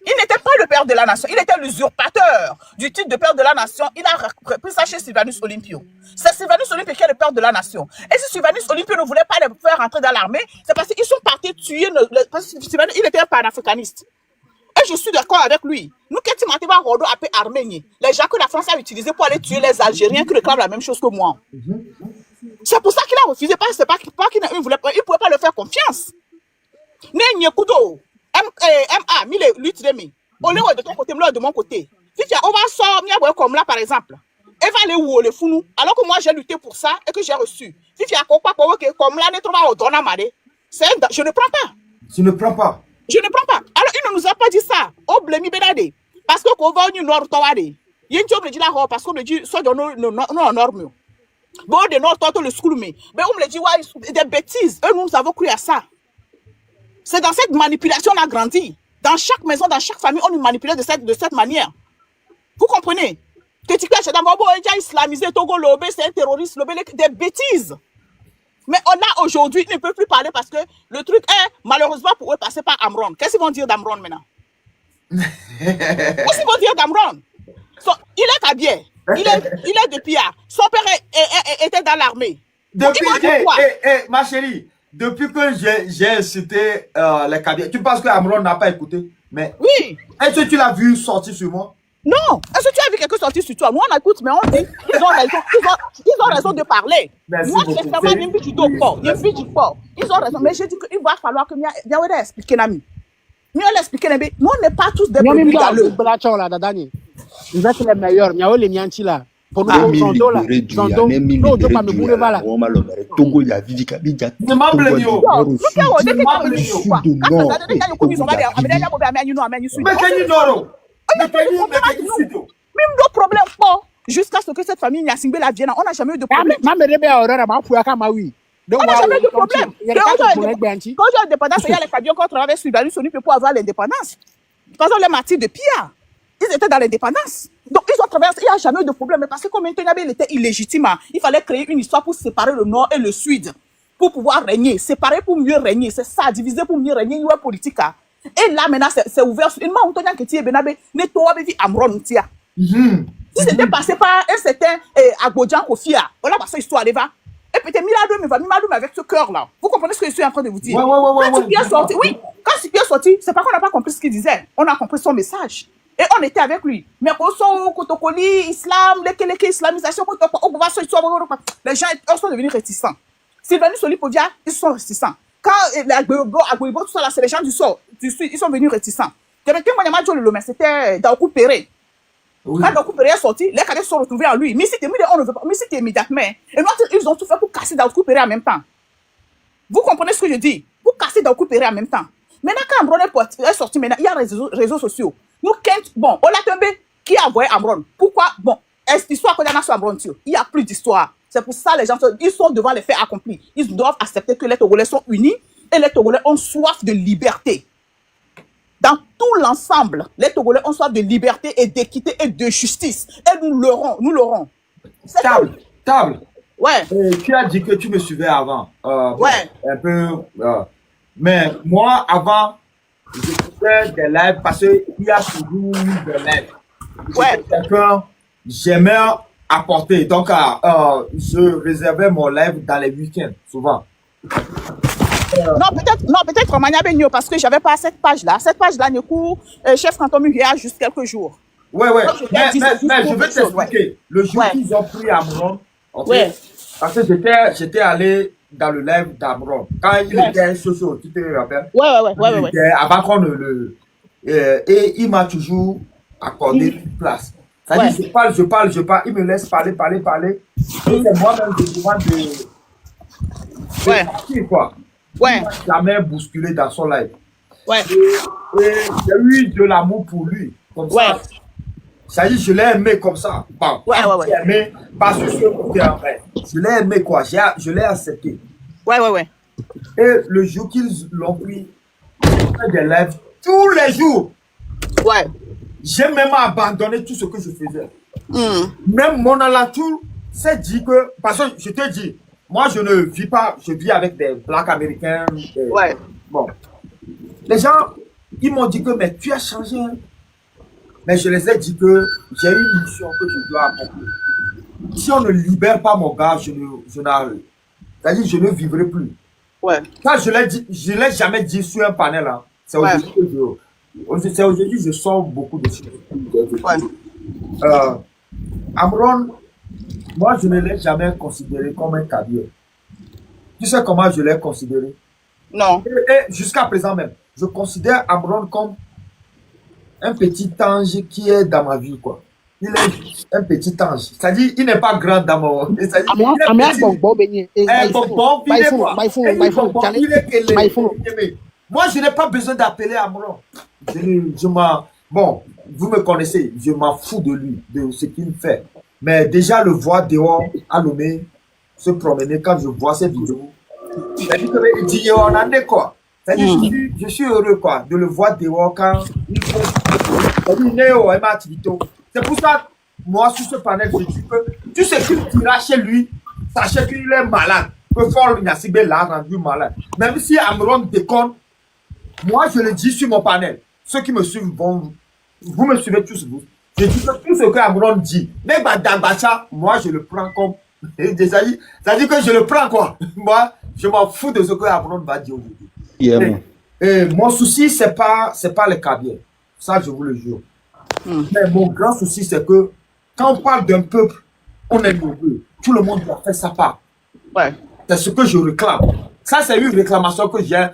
Il n'était pas le père de la nation, il était l'usurpateur du titre de père de la nation. Il a pris ça chez Sylvanus Olympio. C'est Sylvanus Olympio qui est le père de la nation. Et si Sylvanus Olympio ne voulait pas les faire rentrer dans l'armée, c'est parce qu'ils sont partis tuer. Il était un panafricaniste. Et je suis d'accord avec lui. Nous, quand il m'a Rodo appelé Arménie, les gens que la France a utilisés pour aller tuer les Algériens qui réclament la même chose que moi. C'est pour ça qu'il a refusé. C'est pas qu'il ne pouvait pas leur faire confiance. MA, lutte de mi. On est de ton côté, de mon côté. Si on va sortir, comme là par exemple, elle va aller où le fou, alors que moi j'ai lutté pour ça et que j'ai reçu. Si tu as compris comme là, je ne prends pas. Tu ne prends pas. Je ne prends pas. Alors il ne nous a pas dit ça. On blâme Benade. Parce que qu'on va au nord Tawade. Il y a une chose me dit là, parce qu'on me dit, soit dans nos normes. Bon, de nord, toi, le school, mais on me dit, ouais, des bêtises. Eux, nous avons cru à ça. C'est dans cette manipulation qu'on a grandi. Dans chaque maison, dans chaque famille, on nous manipulait de cette manière. Vous comprenez? Que tu caches dans Bobo, il a islamisé Togo, Lobé, c'est un terroriste, Lobé, des bêtises. Mais on a aujourd'hui, ils ne peuvent plus parler parce que le truc est, malheureusement, pour eux, passer par Amron. Qu'est-ce qu'ils vont dire d'Amron maintenant? Qu'est-ce qu'ils vont dire d'Amron? Il est Kabyé. Il est de Pia. Son père était dans l'armée. Depuis, Ils vont dire quoi? ma chérie, depuis que j'ai incité les Kabyles, tu penses que Amron n'a pas écouté? Mais Oui. est-ce que tu l'as vu sortir sur moi? Non. Est-ce que tu as vu quelqu'un sortir sur toi? Nous, on écoute, mais on dit, ils ont raison de parler. Merci Moi, beaucoup. je fais vraiment une du port. Ils ont raison. Mais je dis qu'il va falloir que Miaoueda explique, Nami. Miaoueda explique, Nami. Nous, on n'est pas tous des Nyami brebis mda galeux. Blacho là dadani. Vous êtes les meilleurs. Miao les mianchi là. Pour Ah, nous Zondo là. Zondo. Non, je pas me boule là. Togo ya vivi kabija. Ne m'en blâme yo. Nous, on est Maman, des Léo. quoi? Du Quand Nord, ça donne, quand ils sont là, mais là, Mais Kenny Noro. Mais Kenny Noro. même nos problèmes pas. Jusqu'à ce que cette famille Nyasingbe la vienne, on n'a jamais eu de problème. Ma me rebe aurora ma pu aka ma wi. On n'a jamais eu de problème. Il y a des Quand j'ai l'indépendance, il y a les camions qu'on travaille sur la Sony pour avoir l'indépendance. Par exemple, les martyrs de Pia, ils étaient dans l'indépendance. Donc, ils ont traversé, il n'y a jamais eu de problème. Mais parce que comme Ntenyabe, il était illégitime, il fallait créer une histoire pour séparer le Nord et le Sud. Pour pouvoir régner. Séparer pour mieux régner. C'est ça, diviser pour mieux régner. Il y a politique. Et là, maintenant, c'est ouvert. Une fois, on a dit, Benabe, nettoie, Amron, tia. Si c'était passé par un certain Agbodjan Kofia, voilà, parce que l'histoire va. Et peut-être Miladou, mais avec ce cœur-là. Vous comprenez ce que je suis en train de vous dire? Quand Sipi est sorti, oui, quand Sipi est sorti, c'est pas qu'on n'a pas compris ce qu'il disait. On a compris son message. Et on était avec lui. Mais quand on Kotokoli, islam, islamisation, les gens sont devenus réticents. Sylvanus Solipovia, ils sont réticents. Quand Agboibo, tout ça, là, c'est les gens du Sud, ils sont venus réticents. C'était Daokou Péré. Quand Daokou Péré est sorti, les cadets sont retrouvés en lui. Mais c'était immédiatement. Et nous, ils ont tout fait pour casser Daokou Péré en même temps. Vous comprenez ce que je dis? Pour casser Daokou Péré en même temps. Maintenant, quand Amron est sorti, maintenant, il y a les réseaux sociaux. Nous, bon, Olatembe, qui a envoyé Amron? Pourquoi? Bon, est-ce l'histoire qu'on a sur Amron? Il n'y a plus d'histoire. C'est pour ça les gens ils sont devant les faits accomplis. Ils doivent accepter que les Togolais sont unis et les Togolais ont soif de liberté. Dans tout l'ensemble, les Togolais ont soif de liberté et d'équité et de justice. Et nous l'aurons. Table. Ouais. Tu as dit que tu me suivais avant. Ouais. Un peu. Mais moi, avant, je faisais des lives parce qu'il y a toujours des lives. Ouais. Quelqu'un, j'aimais apporter. Donc, je réservais mon live dans les week-ends, souvent. Non, peut-être Maniabenio, parce que j'avais pas cette page-là. Cette page-là, du coup, chef canton Mugia juste quelques jours. Ouais. Donc, Mais je vais t'expliquer. Ouais. Le jour Ouais. qu'ils ont pris Amron, okay, Ouais. parce que j'étais allé dans le live d'Amron. Quand il était chaud, tu te rappelles? Ouais. Il était, avant qu'on ne le... et il m'a toujours accordé une place. C'est-à-dire, je parle, il me laisse parler. Et c'est moi-même qui demande de partir, quoi. Ouais. Il m'a jamais bousculé dans son live. Ouais. Et j'ai eu de l'amour pour lui, comme ça. Ouais. C'est-à-dire, je l'ai aimé comme ça. Bon, Ouais. Je l'ai aimé parce que ce côté en vrai. Je l'ai aimé, quoi. Je l'ai accepté. Ouais. Et le jour qu'ils l'ont pris, j'ai fait des lives tous les jours. Ouais. J'ai même abandonné tout ce que je faisais. Même mon alentour s'est dit que, parce que je te dis, moi je ne vis pas, je vis avec des blacks américains. Ouais. Bon. Les gens, ils m'ont dit que, mais tu as changé. Hein. Mais je les ai dit que j'ai une mission que je dois accomplir. Si on ne libère pas mon gars, c'est-à-dire je ne vivrai plus. Ouais. Ça, je l'ai jamais dit sur un panel. Hein. C'est aujourd'hui que je sors beaucoup de choses. Ouais. Amron, moi, je ne l'ai jamais considéré comme un Kabyle. Tu sais comment je l'ai considéré? Non. Et jusqu'à présent même, je considère Amron comme un petit ange qui est dans ma vie, quoi. Il est un petit ange. C'est-à-dire, il n'est pas grand dans mon... Il est moi, je n'ai pas besoin d'appeler Amron. Bon, vous me connaissez, je m'en fous de lui, de ce qu'il fait. Mais déjà, le voir dehors, à Lomé, se promener, quand je vois ces vidéos, c'est-à-dire que dit, on en est quoi. C'est-à-dire, je suis heureux, quoi, de le voir dehors quand il faut. C'est pour ça, moi, sur ce panel, je dis que tout ce qu'il dira chez lui, sachez qu'il est malade. Que Fort Nyasingbe l'a rendu malade. Même si Amron déconne, moi, je le dis sur mon panel. Ceux qui me suivent, vous me suivez tous, vous. Je dis que tout ce que Amron dit, même Dagbacha, moi je le prends comme. Ça dit que je le prends quoi. Moi, je m'en fous de ce que Amron va dire aujourd'hui. Mon souci, c'est pas les cabiers. Ça, je vous le jure. Mais mon grand souci, c'est que quand on parle d'un peuple, on est nombreux. Tout le monde doit faire sa part. Ouais. C'est ce que je réclame. Ça, c'est une réclamation que j'ai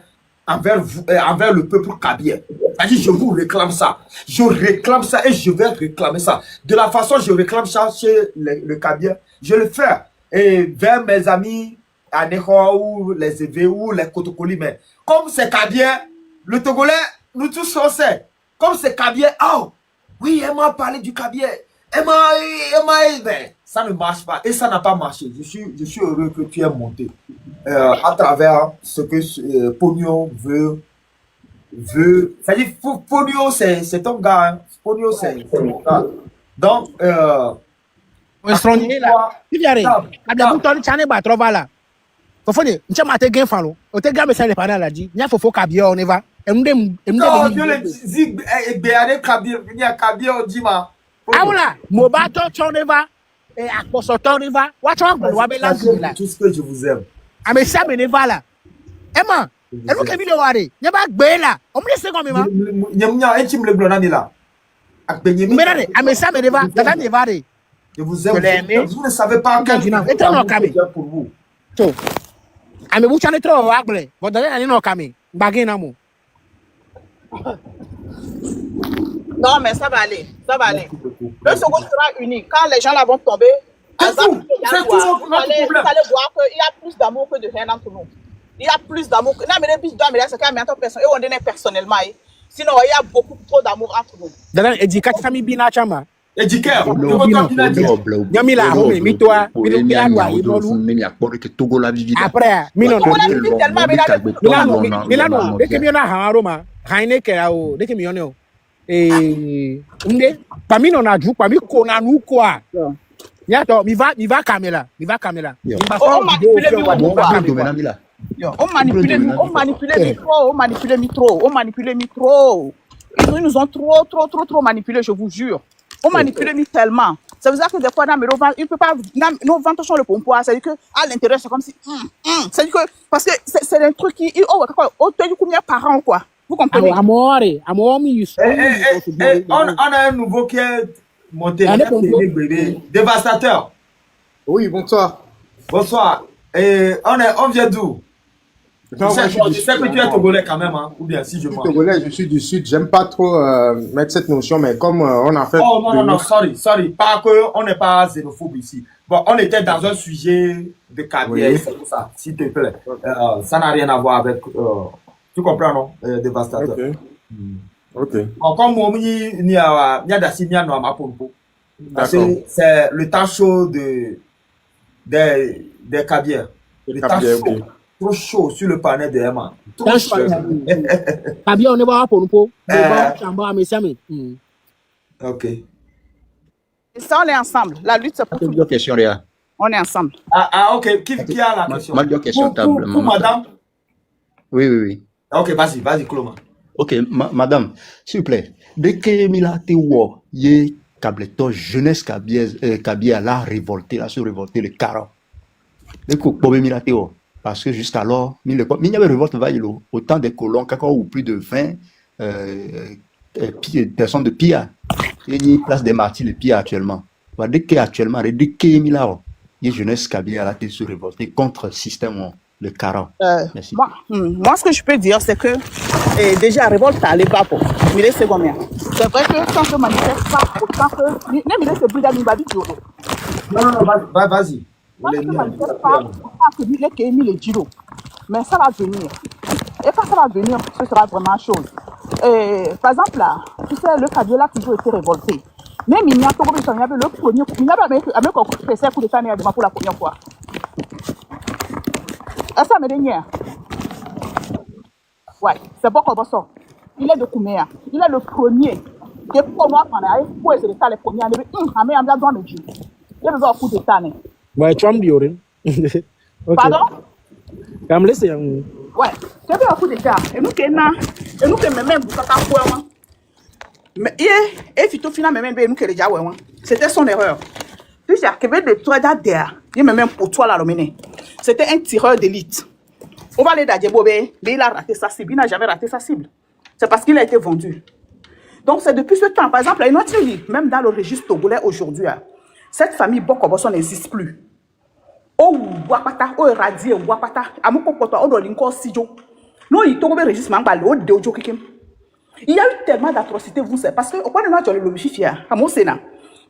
envers vous, envers le peuple kabien. C'est-à-dire, je vous réclame ça. Je réclame ça et je vais réclamer ça. De la façon dont je réclame ça chez le kabien, je le fais. Et vers mes amis à Neho ou les EV ou les Kotokoli. Mais comme c'est kabien, le Togolais, nous tous on sait. Comme c'est kabien, oh, oui, elle m'a parlé du kabien. Elle m'a, ben, ça ne marche pas. Et ça n'a pas marché. Je suis heureux que tu aies monté à travers ce que Pogno veut. C'est-à-dire, Pogno, c'est ton gars. Hein. Pogno, c'est ton gars. Donc, On est là. Il y a rien. Ada butoni chane ba trova là. Fofone, nche mate gen falo. O te game sale pana la di. Nya fofo kabia on eva. Emde non, Dieu le zig et béane kabia, il y a kabia on dit ma. Aoula, mobato choneva et akposo toneva. Wa chon gbo wa be la là. Tout ce que je vous aime. Ame sa me neva là. Emma, elu ke video ware. Nya ba gbe là. O mle se gomi ma. Nyamnya enchim le blona ni là. Akbenye mi. Mbere ame sa me neva, tata neva re. Je vous aime. Vous ne savez pas quel pour vous. So, ame bu chane tro wa gble. Bo dale ani no kame. Bagé na mo. Non, mais ça va aller. Ça va aller. Le second sera unique. Quand les gens là vont tomber, vous allez voir qu'il y a plus d'amour que de haine entre nous. Il y a plus d'amour. Non, mais les bis d'homme, c'est quand même personne. Et on est personnellement. Sinon, il y a beaucoup trop d'amour entre nous. Dale éducation famille bina chama. Éducateur. Nyamila home mi toi, mi la loi ibolu. Après, mi non. Milano, de que mi na ha Roma. Haine ke o, de que mi ono. Nde, pa mi non na ju, pa mi ko na nu quoi. Yato, mi va camera. On manipule trop. Ils nous ont trop manipulé, je vous jure. On manipule tellement. Ça veut dire que des fois, il ne peut pas. Nous vantons le pompoir. C'est-à-dire qu'à l'intérieur, c'est comme si. C'est-à-dire que. Parce que c'est un truc qui. Oh, combien par an, quoi. Vous comprenez? On a un nouveau qui est monté. Dévastateur. Oui, bonsoir. Bonsoir. Et on vient d'où? Je sais que tu es Togolais quand même, hein? Ou bien si je mens. Togolais, je suis du Sud. J'aime pas trop mettre cette notion, mais comme on a fait. Oh non, sorry. Pas que on n'est pas xénophobe ici. Bon, on était dans un sujet de carrière, c'est pour ça, s'il te plaît. Ça n'a rien à voir avec. Tu comprends, non? Dévastateur. Ok. Bon, comme moi, il y a d'assis, il y a ma pompo. Parce que c'est le temps chaud des cavières. Le temps chaud. Trop chaud sur le panel de Emma. Trop chaud. Cavière, on est pas pour nous. Ok. Ça, on est ensemble. La lutte, c'est pour tout. Deux questions, Léa. On est ensemble. Ok. Qui a la question? Deux questions, pour madame? Oui. Ok, vas-y, Cloma. Ok, madame, s'il vous plaît. Dès que Mila te wo, ye Kableto, jeunesse Kabia, la révolté, la se révolté le 40. Dès que Bobé Mila te wo, parce que jusqu'alors, il y avait révolte vaillot, autant des colons, ou plus de 20 personnes de Pia. Il y a une place des martyrs de Pia actuellement. Dès que Mila, ye jeunesse Kabia, la te se révolté contre le système. Le 40. Merci. Moi, ce que je peux dire, c'est que déjà, révolte à l'époque, mais c'est combien? C'est vrai que quand je manifeste pas, autant que. Même il est plus d'animalité. Non, vas-y. Quand je manifeste pas, autant que il est mis le giro. Mais ça va venir. Et quand ça va venir, ce sera vraiment chose. Par exemple, là, tu sais, le Kabila a toujours été révolté. Même il y a le premier. Il n'y a pas fait un coup d'état pour la première fois. Ça me dit ouais, c'est bon comme ça. Il est de Kouméa. Il est le premier. Et pour moi, pour essayer de faire les premiers, il a besoin de Dieu. Il a besoin de coup d'état. Ouais, Trump Biorin. Pardon? Comme laissez. Ouais, c'est bien un coup d'état. Et nous qui même vous faites un point. Mais et Fito Fina même nous que déjà ouais. C'était son erreur. Puis j'ai arrivé de toi derrière. Il me même pour toi là Romene. C'était un tireur d'élite. On va aller d'Adjebobé, mais il a raté sa cible. Il n'a jamais raté sa cible. C'est parce qu'il a été vendu. Donc c'est depuis ce temps. Par exemple, à une autre île, même dans le registre togolais aujourd'hui, cette famille Bokoboso n'existe plus. Oh, Wapata, oh, Radier, Wapata, Amokopoto, oh, Dolinko, Sijo. Non, il tombe registre, mais oh, Deojo Kikim. Il y a eu tellement d'atrocités, vous savez, parce que au point de vue de l'objectif, à mon Sénat,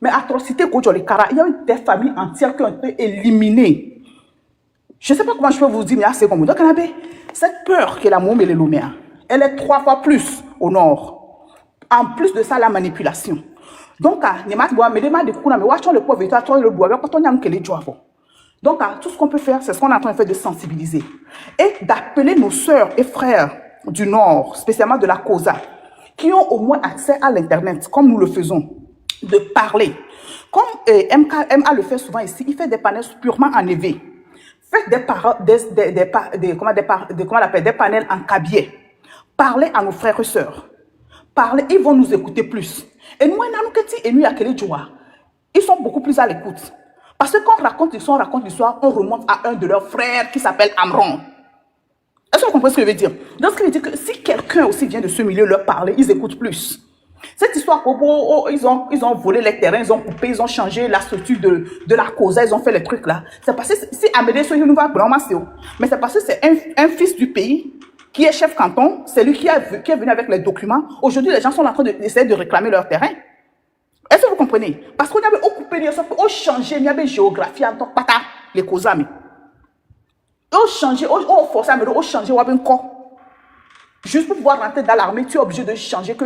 mais atrocités contre les Kara, il y a eu des familles entières qui ont été éliminées. Je ne sais pas comment je peux vous dire, mais c'est comme ça. Donc, cette peur que la Moum et les Lumières, elle est 3 fois plus au nord. En plus de ça, la manipulation. Donc, donc, tout ce qu'on peut faire, c'est ce qu'on est en train de faire, de sensibiliser et d'appeler nos sœurs et frères du Nord, spécialement de la COSA, qui ont au moins accès à l'Internet, comme nous le faisons, de parler. Comme MA le fait souvent ici, il fait des panels purement en EV. Faites des panels en cabier. Parlez à nos frères et sœurs. Parlez, ils vont nous écouter plus. Et nous, ils sont beaucoup plus à l'écoute. Parce que quand on raconte l'histoire, on remonte à un de leurs frères qui s'appelle Amron. Est-ce que vous comprenez ce que je veux dire? Donc, ce qui veut dire que si quelqu'un aussi vient de ce milieu leur parler, ils écoutent plus. Cette histoire, ils ont volé les terrains, ils ont coupé, ils ont changé la structure de la cause, ils ont fait les trucs là. C'est parce que si Amédée nous va vraiment mais c'est parce que c'est un fils du pays qui est chef canton, c'est lui qui est venu avec les documents. Aujourd'hui, les gens sont en train d'essayer de réclamer leur terrain. Est-ce que vous comprenez? Parce qu'on avait occupé, on changé, il y avait géographie en tant que pata, les causes. On changé, on forcé à me dire, on changé, on a un corps. Juste pour pouvoir rentrer dans l'armée, tu es obligé de changer que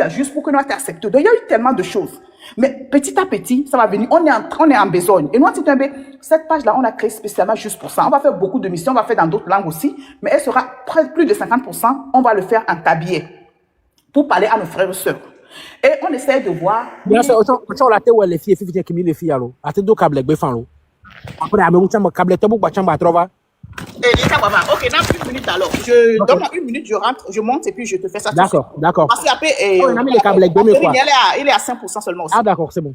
juste pour que nous acceptions. Donc, il y a eu tellement de choses. Mais petit à petit, ça va venir. On est en besogne. Et nous, cette page-là, on a créé spécialement juste pour ça. On va faire beaucoup de missions, on va faire dans d'autres langues aussi. Mais elle sera plus de 50%. On va le faire en tablier pour parler à nos frères et sœurs. Et on essaie de voir. Bien sûr, on a été où les filles, les filles, alors. À tes deux câbles, après, à me câble, ok, dans 1 minute alors. Donne-moi 1 minute, je rentre, je monte et puis je te fais ça. D'accord, d'accord. Parce qu'après, on a mis les câbles, il est à 5% seulement aussi. Ah, d'accord, c'est bon.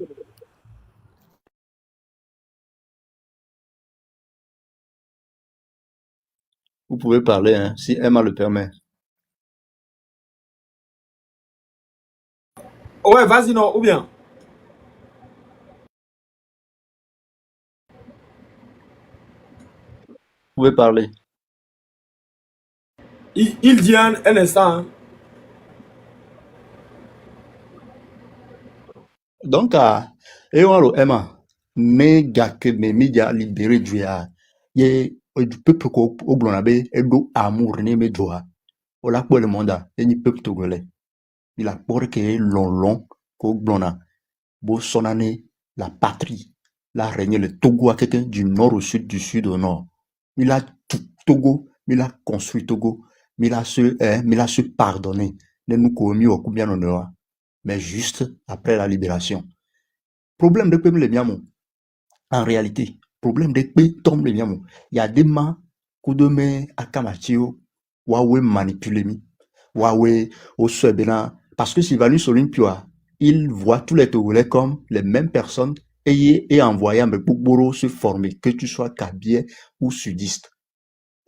Vous pouvez parler, hein, si Emma le permet. Ouais, vas-y, non, ou bien. Vous pouvez parler. Il dit un instant. Hein. Donc, et on a Emma, mais que mes médias libérés du peuple au Blonabe, et do amour, ne me doit. On l'a pour le mandat, et ni peuple togolais. Il a pour que long, qu'au Blona, beau son année, la patrie, la régné le Togo à quelqu'un du nord au sud, du sud au nord. Il a tout Togo, il a construit Togo, il a su pardonner. Ne nous commis au combien on mais juste après la libération. Problème de peuple, en réalité, problème de peuple, tombe il y a des mains, coup de main à Kamatio, Huawei manipulé, Huawei au Suébena, parce que Sylvanus Olympia, il voit tous les Togolais comme les mêmes personnes et envoyé à Mebouboro se former, que tu sois Kabie ou sudiste,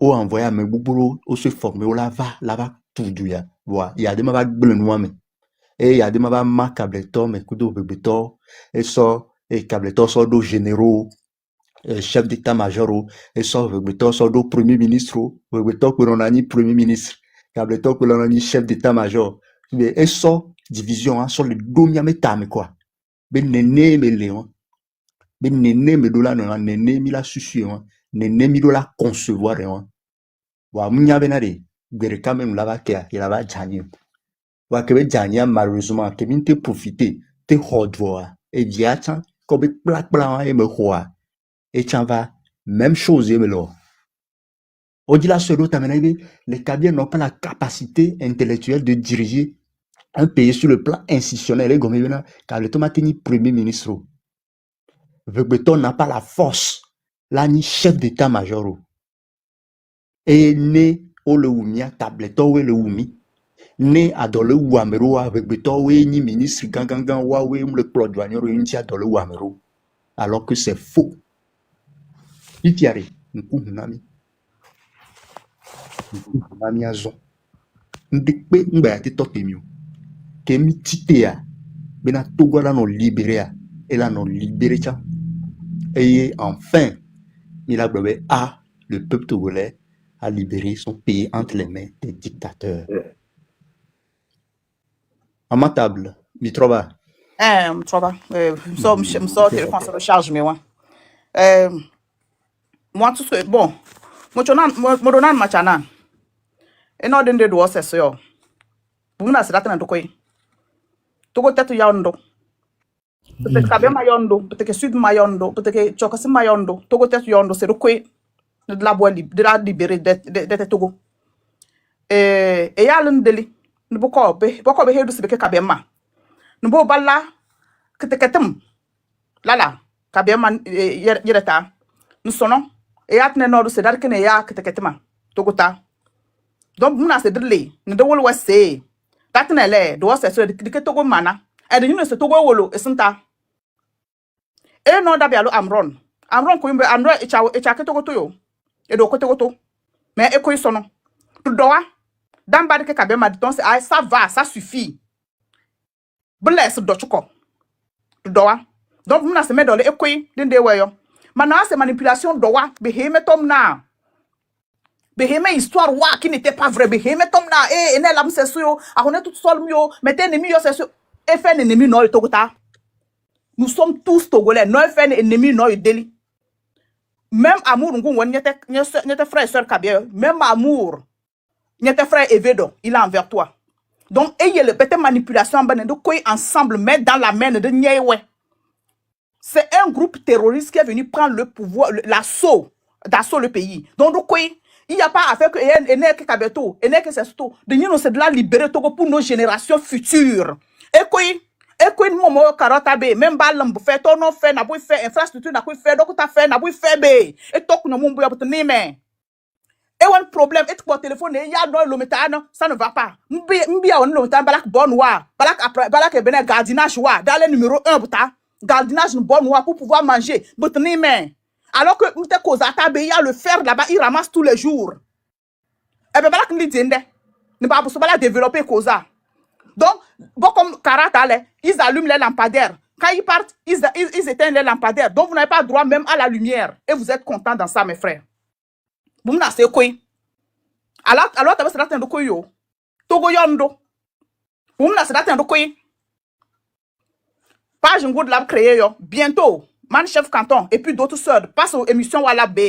ou envoyé à Mebouboro se former, ou là-bas, tout douya. Voilà, il y a des mains blancs, et il y a des mabas ma cabletor mais kudo bebetor et so et cabletor so do généraux chef d'état-major et so bebetor so do premier ministre bebetor que l'on a ni premier ministre cabletor que l'on a ni chef d'état-major et so division hein, sur les domia metame quoi ben nene me léon ben nene me dola non nene mi la susu hein nene mi dola concevoir hein wa munya benade gere quand même là-bas qu'il a va jani wa kebe jania malheureusement kebe te profiter te hodvoa et diata kobe black et me hoa et tiens va même chose et me lo au-delà de l'autre les Kabyles n'ont pas la capacité intellectuelle de diriger un pays sur le plan institutionnel et comme car le tomate ni premier ministre Vegbeton n'a pas la force là ni chef d'état-major et né au le wumia tableto ou le wumi né à dans le Ouamero avec Betowe ni ministre gangan Wawe le plot douanier intia dans le Ouamero alors que c'est faux. Itiare nkunami azo ndikpe ngba ti totemio kemi titea bena Togo la non libérer et la non libérer ça et enfin il a blabé à le peuple togolais a libéré son pays entre les mains des dictateurs. À ma table, mi trova. Trova. Me sort téléphone sur recharge, mais ouais. Moi, tout ce bon. Moi, donan machana. Et non, d'un des doigts, c'est sûr. Vous n'avez pas de quoi. Togo tête yondo. Peut-être que ma yondo, peut-être que sud ma yondo, peut-être que chokasi ma yondo. Togo tête yondo, c'est de quoi de la boîte de la libérer de Togo. Et y a l'un deli. Nous beaucoup hedu sibeke kabema. Nous bo balla keteketem. Lala kabema yereta. Nous sonons et ya tne nodu se dar kene ya keteketema. Togota. Donc muna se drle, ne de wol wese. Tatne le do se so de Togo mana. E de se Togo wolo esenta. E no da bialo Amron. Amron ko yimbe Amron e cha Togo to yo. E do ko Togo to. Mais e ko isono. Tu doa dans bas de kabema dit ça va, ça suffit. Bless dochuko. Tu doa. Donc muna se met dans le ekoi dinde weyo. Maintenant c'est manipulation doa beheme tom na. Beheme histoire wa qui n'était pas vrai. Beheme tom na e ne lam se suyo, a connaît tout seul mio, mettez ennemi yo se suyo. E fait ennemi no togota. Nous sommes tous togolais, no fait ennemi no deli. Même amour ngun won nyete frère et sœur kabia, même amour. Nyete frère Evedo, il est envers toi. Donc ayez le peut-être manipulation de quoi ensemble mettre dans la main de Nyewe. C'est un groupe terroriste qui est venu prendre le pouvoir, d'assaut le pays. Donc de quoi il n'y a pas à faire que Enek Kabeto, Enek Sesto, de nous c'est de la libérer Togo pour nos générations futures. Et quoi momo karotabe, même balam fait ton non fait n'a pas fait infrastructure n'a pas fait donc t'as fait n'a pas fait bé. Et toi que nous mon boya pour tenir mais et un problème et ton téléphone il y a dans le métal ça ne va pas. Mbia on le métal balak bon wa balak après balak e bene gardinage wa dans le numéro 1 buta gardinage bon wa pour pouvoir manger pour tenir mais alors que nous te cause tabe il y a le fer là-bas il ramasse tous les jours. Et ben balak ni dinde ne pas pour balak développer causa. Donc, bon, comme Karata, ils allument les lampadaires. Quand ils partent, ils éteignent les lampadaires. Donc, vous n'avez pas droit même à la lumière. Et vous êtes contents dans ça, mes frères. Vous m'avez dit quoi? Alors, tu vas se quoi yo? Togo yondo. Vous m'avez dit quoi? Page un de lab créé yo. Bientôt, man chef canton et puis d'autres sœurs passent aux émissions Walla B.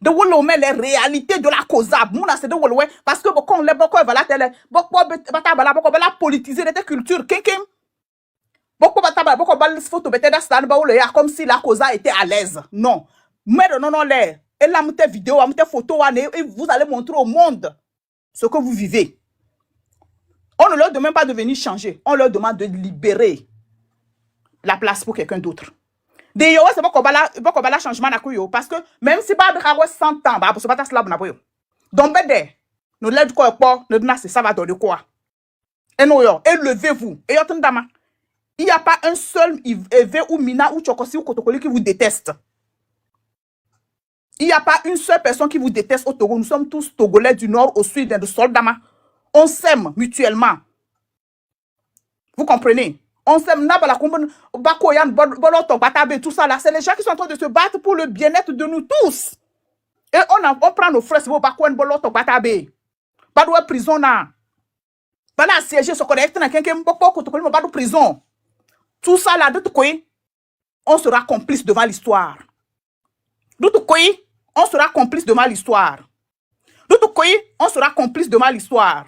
De wolo mais les réalités de la cause mouna c'est de wolo parce que beaucoup les beaucoup va la télé beaucoup bata beaucoup la politiser de culture kenkem beaucoup bata beaucoup bal photo bete da stand ba wolo ya comme si la cause était à l'aise non mais non les et la mute vidéo mute photo et vous allez montrer au monde ce que vous vivez. On ne leur demande pas de venir changer, on leur demande de libérer la place pour quelqu'un d'autre. D'ailleurs, c'est pas qu'on va la changement parce que même si pas de 100 ans, bah pour se battre là boyo. Donc bede, nous l'aide quoi pas, nous donner ça va donner quoi. Et nous élevez-vous. Et dama. Il n'y a pas un seul Eve ou Mina ou Chokosi ou Kotokoli qui vous déteste. Il n'y a pas une seule personne qui vous déteste au Togo. Nous sommes tous Togolais du nord au sud de Soldama. On s'aime mutuellement. Vous comprenez? On s'aime tout ça là. C'est les gens qui sont en train de se battre pour le bien-être de nous tous. Et on prend nos frères, pas de prison là. Pas la siéger ce qu'on a prison. Tout ça là, on sera complice devant l'histoire. On sera complice devant l'histoire. On sera complice devant l'histoire.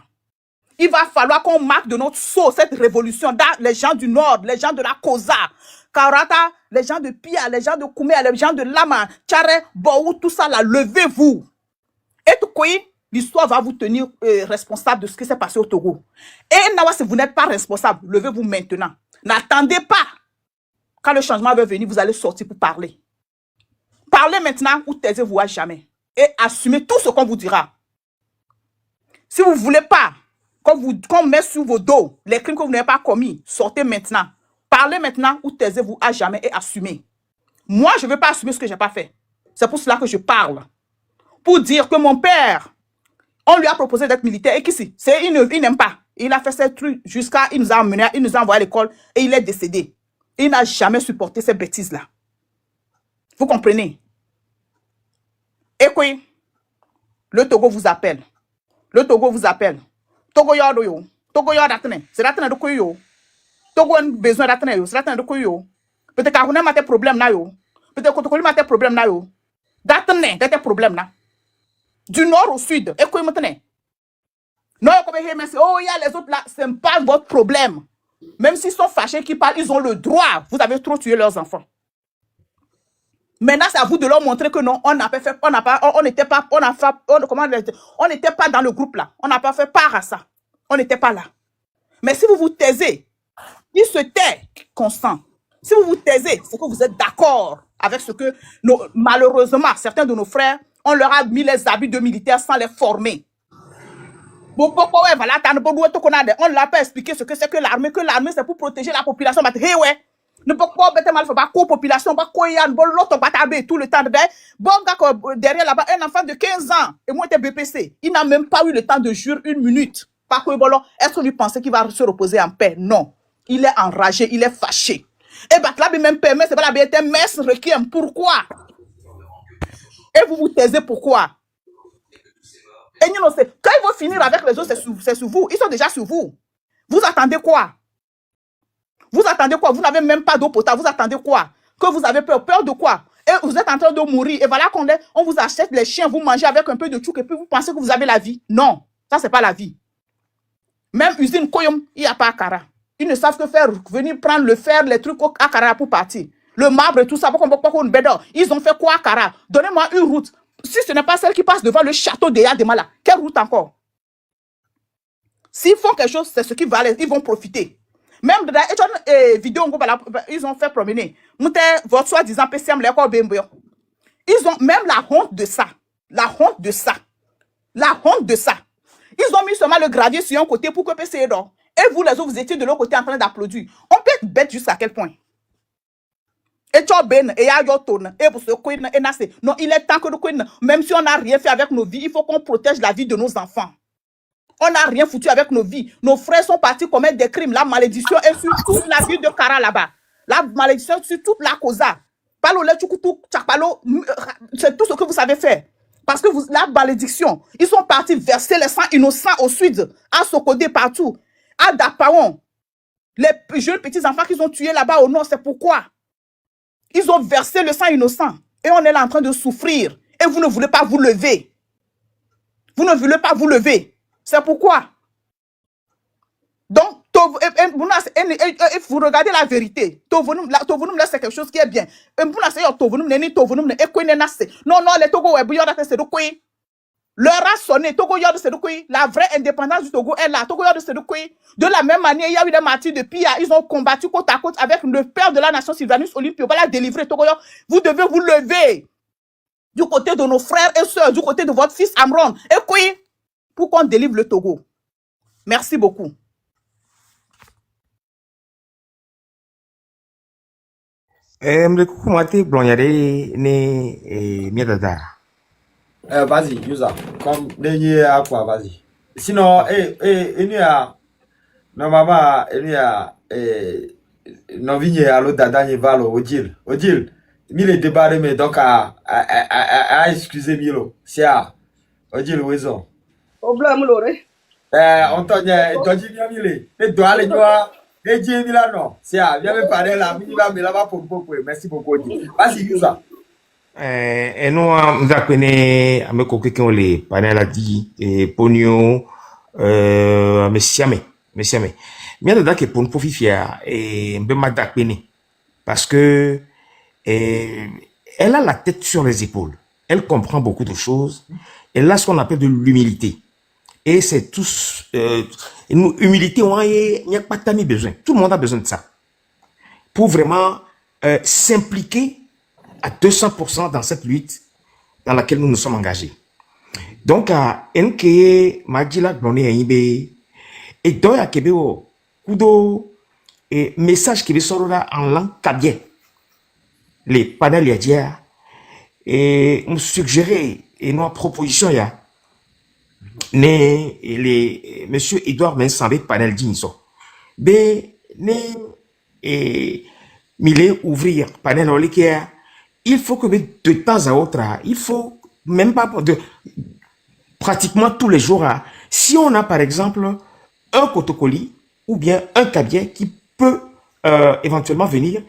Il va falloir qu'on marque de notre sceau cette révolution dans les gens du Nord, les gens de la Koza, Karata, les gens de Pia, les gens de Koumé, les gens de Lama, Tchare, Boou, tout ça là, levez-vous. Et tout quoi, l'histoire va vous tenir responsable de ce qui s'est passé au Togo. Et Nawa, si vous n'êtes pas responsable, levez-vous maintenant. N'attendez pas. Quand le changement va venir, vous allez sortir pour parler. Parlez maintenant ou taisez-vous à jamais. Et assumez tout ce qu'on vous dira. Si vous ne voulez pas Qu'on met sur vos dos les crimes que vous n'avez pas commis, sortez maintenant. Parlez maintenant ou taisez-vous à jamais et assumez. Moi, je ne veux pas assumer ce que je n'ai pas fait. C'est pour cela que je parle. Pour dire que mon père, on lui a proposé d'être militaire et qu'ici, il n'aime pas. Il a fait ces trucs jusqu'à, il nous a emmenés, il nous a envoyé à l'école et il est décédé. Il n'a jamais supporté ces bêtises-là. Vous comprenez? Et puis, le Togo vous appelle. Le Togo vous appelle. Togo yordo yo. Togo yordo atene. C'est atene de quoi yo. Togo a besoin d'atene yo. C'est atene de quoi yo. Peut-être qu'on a des problèmes là yo. Peut-être qu'on a des problèmes là yo. D'atene, des problèmes là. Du nord au sud. Et quoi maintenant? Non, comme oh, il y a les autres là. C'est pas votre problème. Même s'ils sont fâchés, qu'ils parlent, ils ont le droit. Vous avez trop tué leurs enfants. Maintenant, c'est à vous de leur montrer que non, on n'a pas fait, on n'était pas, on n'était pas dans le groupe là. On n'a pas fait part à ça. On n'était pas là. Mais si vous vous taisez, il se tait, Constant. Si vous vous taisez, c'est que vous êtes d'accord avec ce que, malheureusement, certains de nos frères, on leur a mis les habits de militaires sans les former. Bon, pourquoi voilà, on ne l'a pas expliqué ce que c'est que l'armée c'est pour protéger la population. Mais hey, ouais. Ne peut pas mettre mal, pas quoi population, pas quoi y bon l'autre batabé tout le temps. Bon gars derrière là-bas, un enfant de 15 ans et moi t'es BPC, il n'a même pas eu le temps de jurer une minute. Pas quoi bon, est-ce qu'on lui pensait qu'il va se reposer en paix? Non, il est enragé, il est fâché. Et bah là, même permet, c'est pas la BT messe requiem. Pourquoi? Et vous vous taisez pourquoi? Et nous, quand ils vont finir avec les autres, c'est sur vous. Ils sont déjà sur vous. Vous attendez quoi? Vous attendez quoi? Vous n'avez même pas d'eau potable. Vous attendez quoi? Que vous avez peur? Peur de quoi? Et vous êtes en train de mourir. Et voilà qu'on vous achète les chiens, vous mangez avec un peu de tchouk et puis vous pensez que vous avez la vie. Non, ça, c'est pas la vie. Même usine Koyom, il n'y a pas Akara. Ils ne savent que faire, venir prendre le fer, les trucs Akara pour partir. Le marbre et tout ça, ils ont fait quoi Akara? Donnez-moi une route. Si ce n'est pas celle qui passe devant le château de Yademala, quelle route encore? S'ils font quelque chose, c'est ce qui va, ils vont profiter. Même dans les vidéos, ils ont fait promener. Votre soi-disant PCM, ils ont même la honte de ça. La honte de ça. La honte de ça. Ils ont mis seulement le gravier sur un côté pour que PCM dort. Et vous, les autres, vous étiez de l'autre côté en train d'applaudir. On peut être bête jusqu'à quel point? Et non, il est temps que même si on n'a rien fait avec nos vies, il faut qu'on protège la vie de nos enfants. On n'a rien foutu avec nos vies. Nos frères sont partis commettre des crimes. La malédiction est sur toute la ville de Kara là-bas. La malédiction est sur toute la Kosa. C'est tout ce que vous savez faire. Parce que la malédiction, ils sont partis verser les sangs innocents au sud, à Sokodé partout, à Dapaon. Les jeunes petits-enfants qu'ils ont tués là-bas au nord, c'est pourquoi. Ils ont versé le sang innocent. Et on est là en train de souffrir. Et vous ne voulez pas vous lever. Vous ne voulez pas vous lever. C'est pourquoi. Donc, vous regardez la vérité. C'est quelque chose qui est bien. Non, non, les Togo, leur a sonné. La vraie indépendance du Togo est là. De la même manière, il y a eu des martyrs de Pia. Ils ont combattu côte à côte avec le père de la nation, Sylvanus Olympio. Voilà, délivré Togo. Vous devez vous lever du côté de nos frères et sœurs, du côté de votre fils Amron. Et quoi? Pour qu'on délivre le Togo. Merci beaucoup. Vas-y, Yusa. Comme dernier à quoi, vas-y. Sinon, il y a, normalement, il y a, non, vigné à l'autre dernier valo, Odile. Odile, mille débarré, mais donc, excusez Milo. C'est à, Odile, raison. Problème, Loré. On t'en a, dit bien, Mille. Et toi, aller, toi, et Dieu, Milano. C'est à, viens me parler là, mais là-bas pour beaucoup. Merci beaucoup, Odile. Vas-y, Yusa. Et nous, nous apprenons à me coquer qu'on les panel a dit, et pognon, messieurs, mais là, que pour nous profiter, et me m'adapter, parce que, elle a la tête sur les épaules. Elle comprend beaucoup de choses. Elle a ce qu'on appelle de l'humilité. Et c'est tous, une humilité, il n'y a pas de besoin. Tout le monde a besoin de ça. Pour vraiment, s'impliquer à 200% dans cette lutte dans laquelle nous nous sommes engagés. Donc, NKE, Magila, Et donc, il y a un message qui sort là en langue kabien. Les panels, il y a et on suggérait et nos propositions, il y a monsieur Edouard Mensambé panel d'inso. Et mille ouvrir panel il faut que de temps à autre, il faut même pas pratiquement tous les jours, si on a par exemple un Kotokoli ou bien un Kabien qui peut éventuellement venir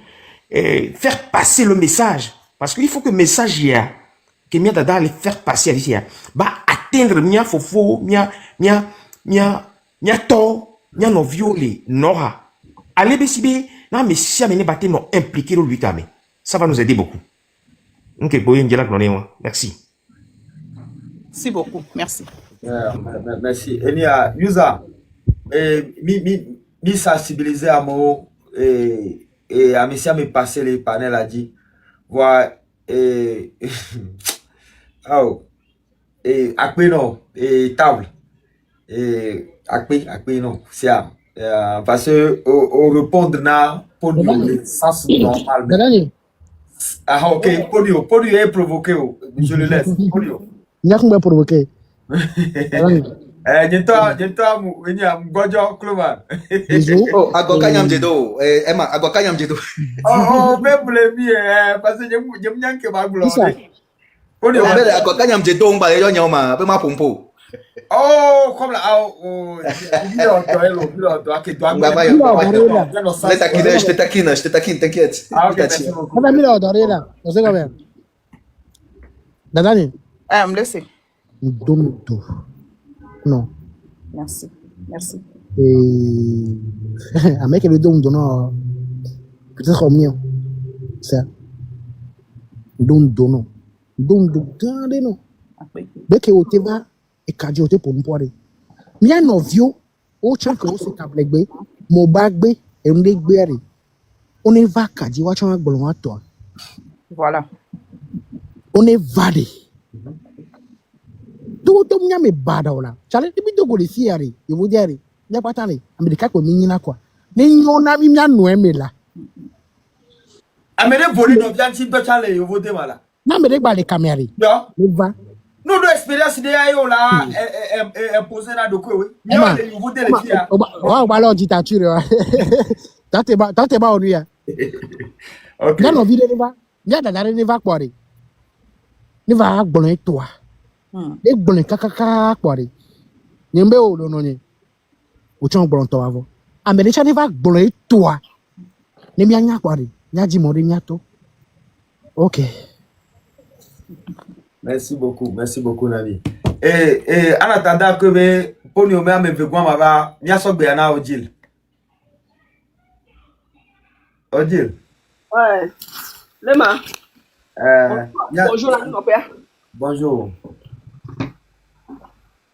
faire passer le message, parce qu'il faut que le message y a que mia dada les faire passer ici, atteindre mia fofo mia to mia no violé nora allez besibe na mais si amener baté non impliqué le lui tamé, ça va nous aider beaucoup. Ok, merci. Merci beaucoup, merci. Merci. Enia, Yusa, mi sensibiliser à moi et à monsieur me passer les panels a dit, voilà, oh, et après non, et table, et après non, c'est parce que au répondre na pour nous sens normal. Dadani, Ah ok, Podio est provoqué, je le laisse. Podio. Nyakumba provoqué. Dadani, Jento mgojo Clover. bisous. Oh, agokanyam jedo. Emma, agokanyam jedo. Oh, même les billes, parce que j'aime bien que ma gloire. Isa, Podio. Agokanyam jedo on ba yo nyoma, pe ma pompo. Oh, comme là, oh, Je te taquine, t'inquiète. Ah, ok, merci beaucoup. kama mila odorela, ose kwa bia. Dadani, Me laissez. ndomuto. Non. Merci, merci. Avec le domuto non. Peut-être au mieux. Ça. Domuto non. Domuto gande non. Après. Beke oteva e kaji ote pour mpore. Mia novio o chanke o se kablegbe, mo bagbe e mde gbere. On est va kaji wa chan gbolon ato. Voilà. On est vade. To mnya me bada ola. Chale bi to go le fiare, e wo diare. Ya patale, Amerika ko mi nyina kwa. Ne nyo na mi mia no emela. Amene voli no bien ti chale yo vote mala. Na me de gba le kamere. Yo, Ne va. nous de expérience de ayo là imposer na doko we. Yo Emma, le vote le fia. wa ba lo dictature wa. Tate ba onu ya. OK. Ya no vide ne va. Ya da dare ne va kwore. Ne va gbolon etoa. E gbolon kakaka kwore. Nyembe o lo no ni. O chan gbolon to avo. Amerika ne va gbolon etoa. Ne mi anya kwore. Nya ji mo re nya to. OK. Merci beaucoup Nani. Et en attendant que pour nous me vegwa mava, nya so gbe na Odile. Odile. Ouais. Lema. Bonjour, Nya- mon père. Bonjour.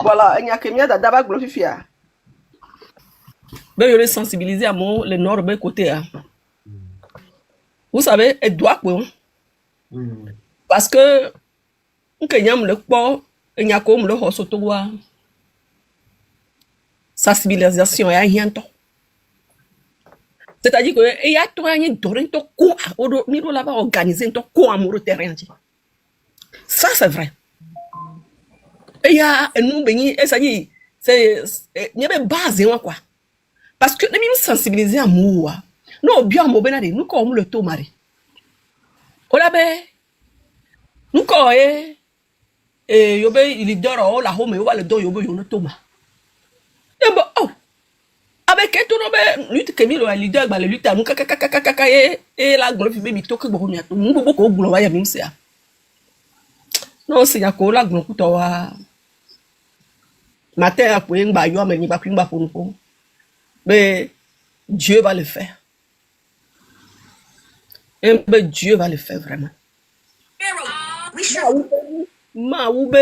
Voilà, il y a que mia d'abord glorifia. Ben, je les sensibiliser à mon, le nord, ben, côté. Hein. Vous savez, elle doit quoi? Parce que, on y a le port, il y a comme le hosotoa. Sensibilisation, il y a rien de. C'est-à-dire que, il y a tout un doré, tout quoi, au niveau là-bas, organisé, tout quoi, amoureux terrain. Ça, c'est vrai. Et il y a, nous, béni, et ça dit, c'est, il y a une base, quoi. Parce que, nous sensibiliser à moi. Nous, bien, mon benade, nous, comme le tomari. Ola be, nous, quoi, et yobe, il dort, la home, yoba, le dos, yobe, yono toma. Yamba, oh, avec tout, nobe, lutte, Kemilo, le leader, le lutte, nous, kaka, et la gloire, baby, toque, bon, nous, beaucoup, gloire, y'a même ça. Non, c'est y'a quoi, la gloire, toi, matin, après, un baillot, mais il va plus, pour nous. Mais Dieu va le faire. Et ben, Dieu va le faire vraiment. Maoube,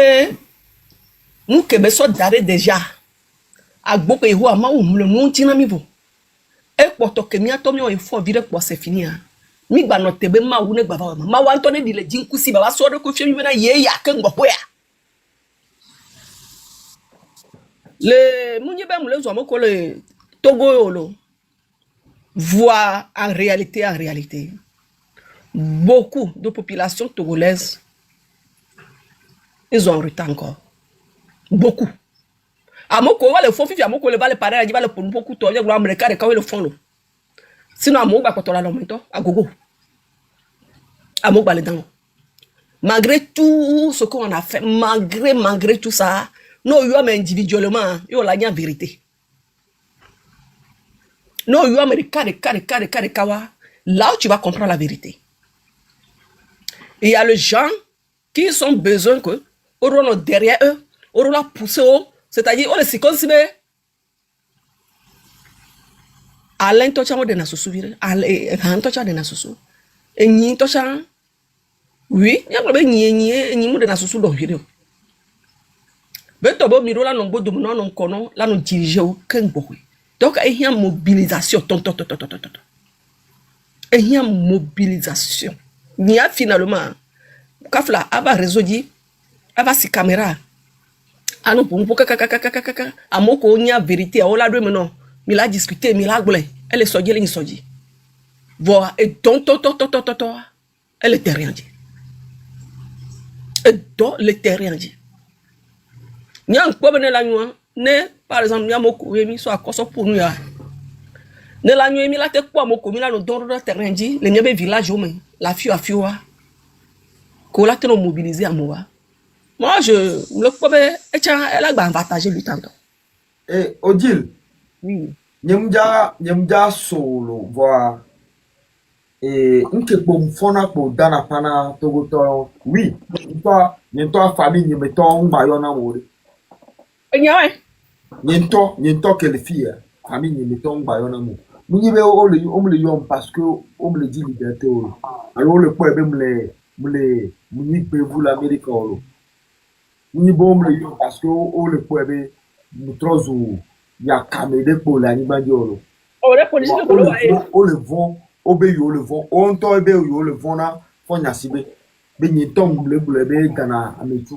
nous que nous sommes d'arrêt déjà. A beaucoup de gens, le nom tient à mi-vous. Et pour que nous ayons un fort viré pour se finir. Mi ba no tebe ma wu ne gba ba ma wa ntone di le jinku si ba so de ko fi mi na ye ya kan gbo ya. Le Mouniebe Moule Zomoko le Togo Yolo voit en réalité, beaucoup de populations togolaises, ils ont en retard encore. Beaucoup. Amoko va le fond, fifi amoko le va le pareil, il va le pour beaucoup de temps, il va le carré quand il le fond. Sinon, amoko va quand on l'a nommé, à gogo. Amoko va le dans. Malgré tout ce qu'on a fait, malgré tout ça, nous sommes individuellement, nous avons la vérité. Nous sommes là où tu vas comprendre la vérité. Et il y a les gens qui ont besoin que, on derrière eux, on la pousse haut, c'est-à-dire, on les circoncis. Alain Tocha de Nassou, Alain Tocha de Nassou, et ni Tocha, oui, il y a un problème, ni de Nassou dans vidéo. Mais tu as miro là, non, bon, non, non, là, nous dirigeons aucun bruit. Donc, il y a une mobilisation. Il y a une mobilisation. Il y a finalement, quand elle va résoudre, elle va si caméra. Ah non, pour à mon il y a vérité. On l'a dit maintenant. Il a discuté, il a glé. Elle est sortie, elle est sortie. Voilà. Et elle était rien dit. Et donc, elle était rien dit. Nyang po bene la nyua ne par exemple nyamoko yemi so akoso pour nous ya ne la nyua yemi la te kwa moko mi la no don do terrain di le nyebe village o men la fiwa ko la te no mobiliser amowa moi je le ko be echa elle a gba avantage lui tantôt Odile oui nyemja solo voir nke bom fona po dana pana togoto oui toi famille ni meto mbayona mori nyawe Niento que les filles, famille ni meto mbayona mo. Munyi be o le yom parce que on me le dit liberté o. Alors le point be munyi be vous l'Amérique o. Munyi bo me le yom parce que o le point be mutrozu ya kamede po la ni bandi o. o le police ko lo wa O le vont obe yo le vont on to ebe yo le vont na fo nyasibe be ni tom ble be gana ametu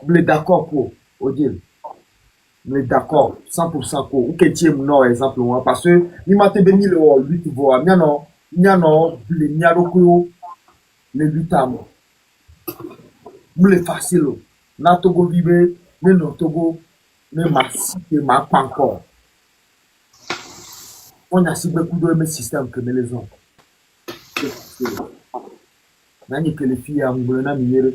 ble d'accord pour Odile ble d'accord 100% pour ou que tu non exemple moi parce que ni mate be mi le 8 voix nyano ble nyaro ko le 8 am ble facile na Togo vibe ne no Togo ne massi ma pas encore on a si beaucoup de système que les hommes. Nani que les filles à Mboulana Minere.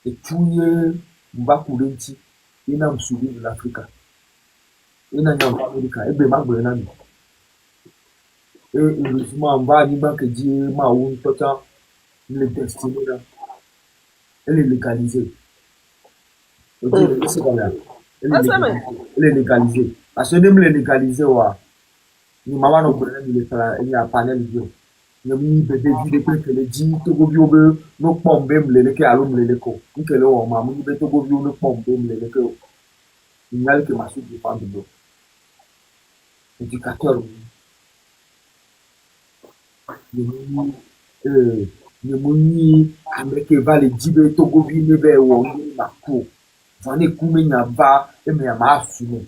Et tout Mbakourenti, il a un souvenir de l'Afrique. Il a un Amérique, et bien Mboulana. Et heureusement, on va dire que Dieu m'a ou tota le destiné là. Elle est légalisée. Elle est légalisée. Parce que même les légalisés, ni maman no brûle ni il y a panel bio. Ni mi bébé vie de que les dit Togo bio be no pombe me ke alo me ko. Ni que le o ma mu be Togo bio no pombe me ke. Ni ngal que ma sou de femme bio. Éducateur. Ni mu avec va le dit be Togo bio ne be wo ni ma ko. J'en ai combien de bas et mais m'a assumé.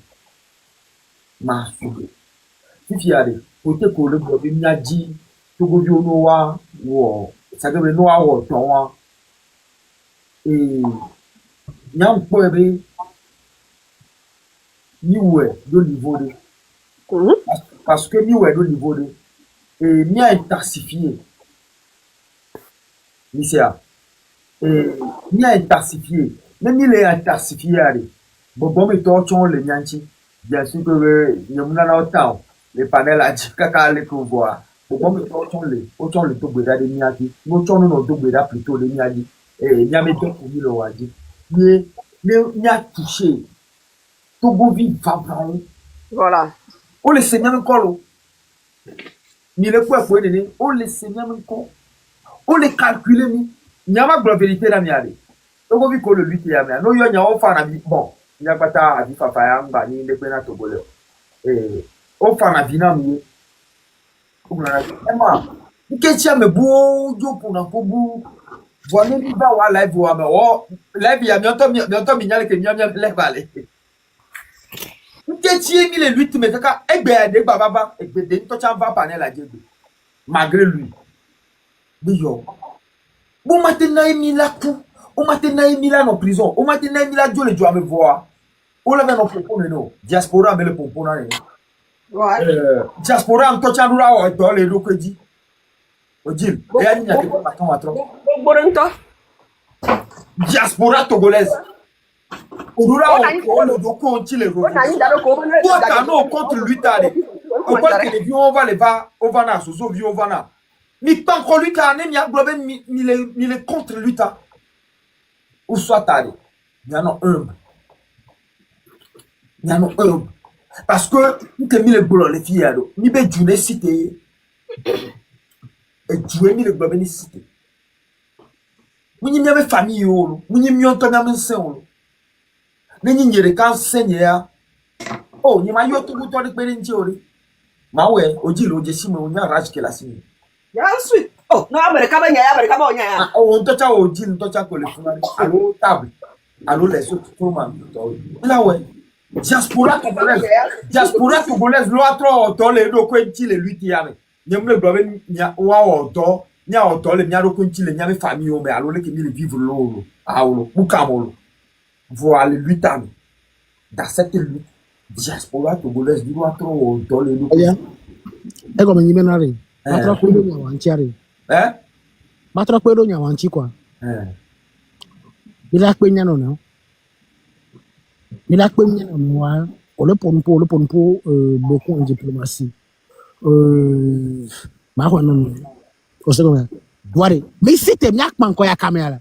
Si tu as des côtés que le problème n'a dit, tu peux dire noir ou ça devait noir ou ton et n'y a un problème ni où est le niveau de parce que ni où est le niveau de et ni à intensifier ni ça et ni à intensifier même il est intensifié bon mais toi tu les nyanchi bien sûr que les panels à Kaka les voir bon mais toi tu les tobeda de niaki nous tu nous tobeda plutôt de niaki et nyame to pour le wadi ni a touché Togo vit vivant Voilà. on le seigneur encore ni le quoi pour aider on le seigneur encore on le calculer ni nyama la vérité la miale Togo vit que le 8 ya mais no yo nya on fa na bon nya pata adi papa ya ngba ni le pena Togo le on fa na bina mi ko na ema nke tia me bu jo pour na ko bu Voilà, il va voir live, mais oh, live, il y a bientôt mignal que mignal live aller. Qu'est-ce qui est les 8 mais kaka, des baba, des tocha va panel la dieu. Malgré lui. Mais yo. Bon maintenant il mis la coup. Au maintenant il mis là en prison. Au maintenant il mis là Dieu le doit me voir. On l'avait non pompon non. Diaspora mais le pompon là. Ouais. Diaspora en tocha rura o to le lo dit. Odile, et a n'y a pas ton patron. Boronto. Diaspora togolaise. Urura o le doko on tire le On a eu dans le couvent. toi t'as contre lui t'as dit. On va que les vieux on va les va on va na soso vieux on va na. Mi pas encore lui t'as né mi a globé mi les contre lui t'as. Ou soit t'as dit. Il y en a un. Il y en a un. Parce que nous t'es mis les boulons les filles à l'eau. Mi be djouné cité. Et djoué mi les globé ni cité. Mwenye miame famille yo, mwenye mionto miame nseon. Nenye nyere kan senye ya. Oh, ni ma yo to buto de pere nje ori. Ma we, ojilo oje sime onya raj ke la sime. Ya sweet. Oh, no America ba nya. Ah, oh, ntocha ojil, ntocha ko le funari. Allo table. Allo les autres tout man to. La we. Diaspora togolaise lo atro to le do ko nti le lui ti ya me. Nyemle globe nya wa o to. Nya oto le nya roko nti le nya me famille o me alo le ke mi le vivre lo aolo bukamolo voilà lui tam dans cette lutte diaspora togolaise du doit trop oto le do ya e go menyi menare matra ko do nya wanchi are matra ko do nya wanchi kwa bila pe nya no no bila pe nya no wa le ponpo beaucoup en diplomatie ma ko no o se come guarda mi siete mi akman ko ya kamera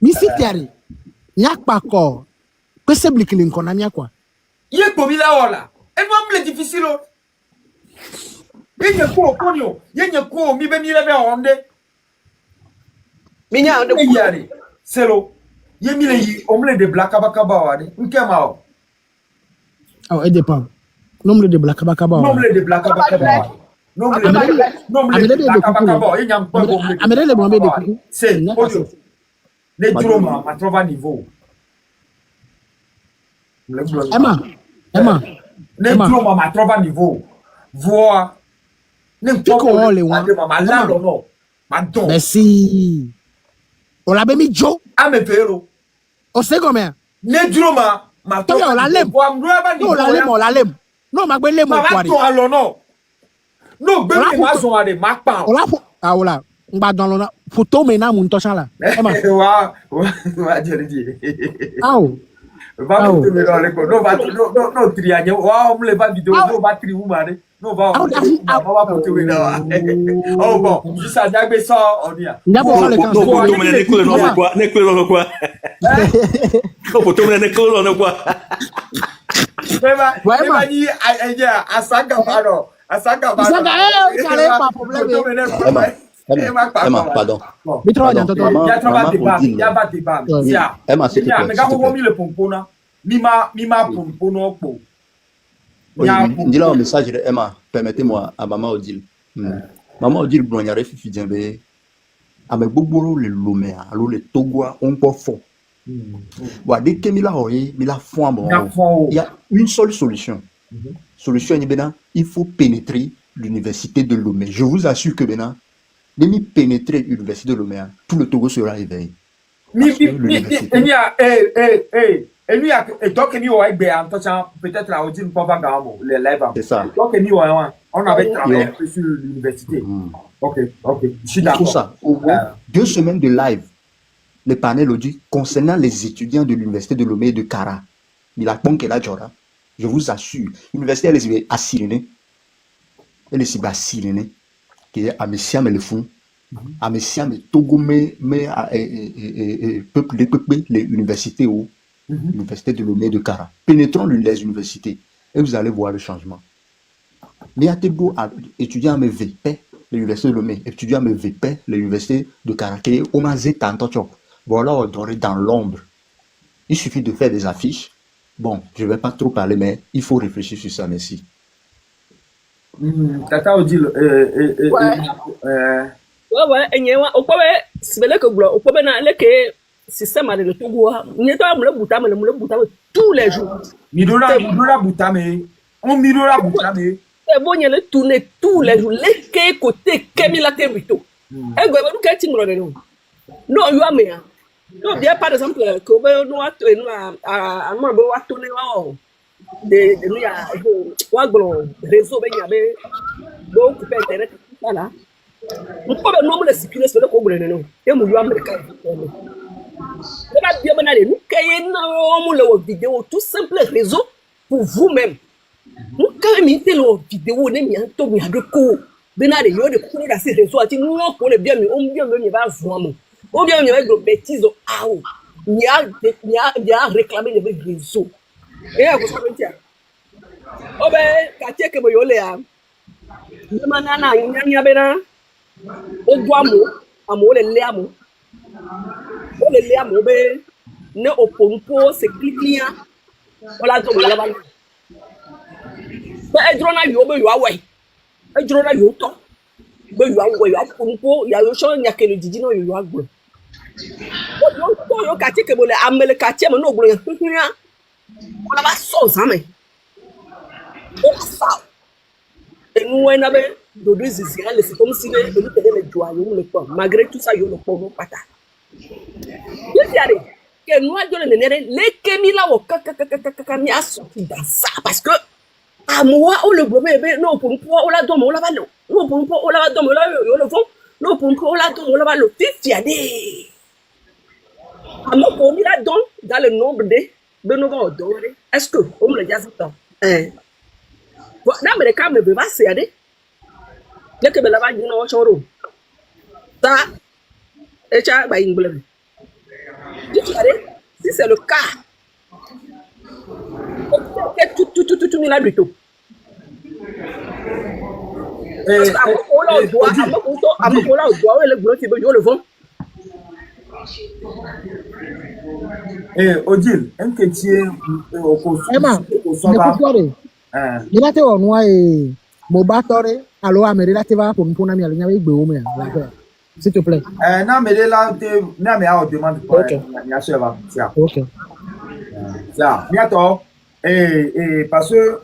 mi siete ari mi akpa ko kwese blikilin ko na mi akwa ye ko bi la wala e mo mble difficile o ye ko konyo ye ko mi be mi le be onde Mi nya onde e yari selo ye mi le yi omle de black abakaba wa de nkema o oh et dépend nombre de black abakaba nombre de black abakaba non mais amele mo be de kuku c'est les droma ma trova niveau Emma les droma ma trova niveau voix ne ko le wa ma la no ma don merci o la be mi jo a me pero o se come les droma ma trova la lem o la lem no ma gbe lem o kwari ma to no no, ben ma zo ade ma pa. Ola ola ngba don lo na photo me na mu ntoshan la. Wa jeri. Aw. Va photo me no le ko. No trianye. Wa on le va vidéo, no va tri mare. No va. Va photo me na. Oh bon, si ça dagbe ça on y a. Ndabo fa le kan. No photo me ne ko no quoi, ne ko no quoi. No photo me ne ko no quoi. Eba ni asaga paro. Asaga pas problème. Emma, pardon. Emma, s'il te plaît. Dis là un message de Emma, permettez-moi à Maman Odile. Maman Odile, bon, il y a réfugié Djembe. Avec beaucoup de l'Omé, alors le Togois, on peut fort. Dès que il y a une seule solution. Solution, il faut pénétrer l'université de Lomé. Je vous assure que maintenant, dès qu'il pénétrer l'université de Lomé, tout le Togo sera éveillé. Peut-être à Odile, les lèvres. C'est ça. On avait travaillé un peu sur l'université. Ok, je suis d'accord. Pour ça, au moins 2 semaines de live, le panel audit concernant les étudiants de l'université de Lomé et de Kara. Il a ponké la Jora. Je vous assure, l'université, elle est assurée. Elle est assurée. Qui est à Messia, mais le fond. À Messia, mais Togo, mais peuple, les universités où l'université de Lomé et de Kara. Pénétrons les universités et vous allez voir le changement. Mais à Tebo, étudiants à VP, l'université de Lomé, étudiants à VP, l'université de Kara, qui est au Mazeta, voilà, on doré dans l'ombre. Il suffit de faire des affiches. Bon, je ne vais pas trop parler, mais il faut réfléchir sur ça, merci. Tata Odile, ouais, et nyewa, au quoi, si vous voulez que vous, au quoi, le système de Togo, n'y a pas le boutam tous les jours. Midora Boutame. On Midora Boutame. C'est bon, il y a le tourner tous les jours. Les côtés, Kemila Temito. Et go, nous, qu'est-ce que nous non, you are me. Non, bien par exemple, que nous à moi, on tourner de nous à réseau, ben, il y avait donc internet, voilà. On peut nombre de circuler sur le Congrès, non. Et nous, you are américain. Bien banal, nous créons une vidéo tout simple réseau pour vous-même. Nous créons une vidéo, nous avons mis un coup. Benale, yo de couler dans ces réseaux, nous on est bien, on bien même va voir. On bien même avec des bêtises, il y a réclamé les réseaux. Et à vous savez, oh ben, quartier que vous avez là, le manana, il y a bien, au bois mot, à moi les léamo. On les léamo, ben, ne au pompo, c'est cliquant. On l'a dit, on l'a dit. Ben, et drôle à yo, ben, yo, ouais. Et drôle à yo, toi. Ben, yo, ouais, yo, pompo, il y a yo, il y a que le didi, non, yo, ouais. Yo, quartier que vous avez amené le quartier, mais non, vous avez rien. On a pas sauce, mais. On a ça. Et nous, on a deux Israël, c'est comme si nous faisions les joies, le pain. Malgré tout ça, nous ne pouvons pas. Je dis, allez, que nous avons les Kémila au Kakamia sorti dans ça, parce que, à moi, on le bébé, non, pour nous, on l'a donné, on l'a valé. Non, pour nous, on l'a donné, on l'a fond. Non, pour nous, on l'a donné, on l'a valé. Tu as dit. À moi, pour nous, là, dans le nombre de nos dorés, est-ce que, on me l'a dit ça? Non, mais les cas me va se aller. Dès que me l'a dit, non, choro. Ça, et ça, bah, il me l'a dit. Si c'est le cas, tout mis là du tout. Parce qu'à mon doigt, le boulot qui veut le vent. Odile, un chrétien au Emma, il a été au noir et Mobatore, alors à me relater pour nous pour n'amener avec Béomé, s'il te plaît. Non, mais là, non, mais on demande pas. Ok. Ça, bientôt. Parce que,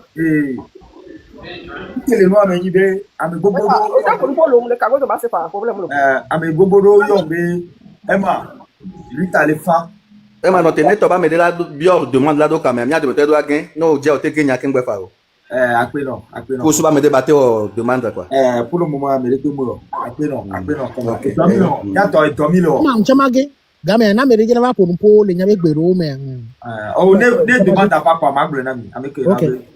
les noirs me disent, à mes bobos, Emma, lui, t'as les femmes. Emma, non, t'es net, tu vas me dire la demande là, donc, quand même, il y a des peut-être à gagner. Non, j'ai été gagné à King Befaro. Après non. Pour souvent me débattre aux demandes, quoi. Pour le moment, mais les deux mots. Après non. Il y a toi et Tommy, là. Non, je m'en vais. Gamin, n'a me dit là pour nous pour les n'avait béro, mais. On ne demande à papa, ma blonde,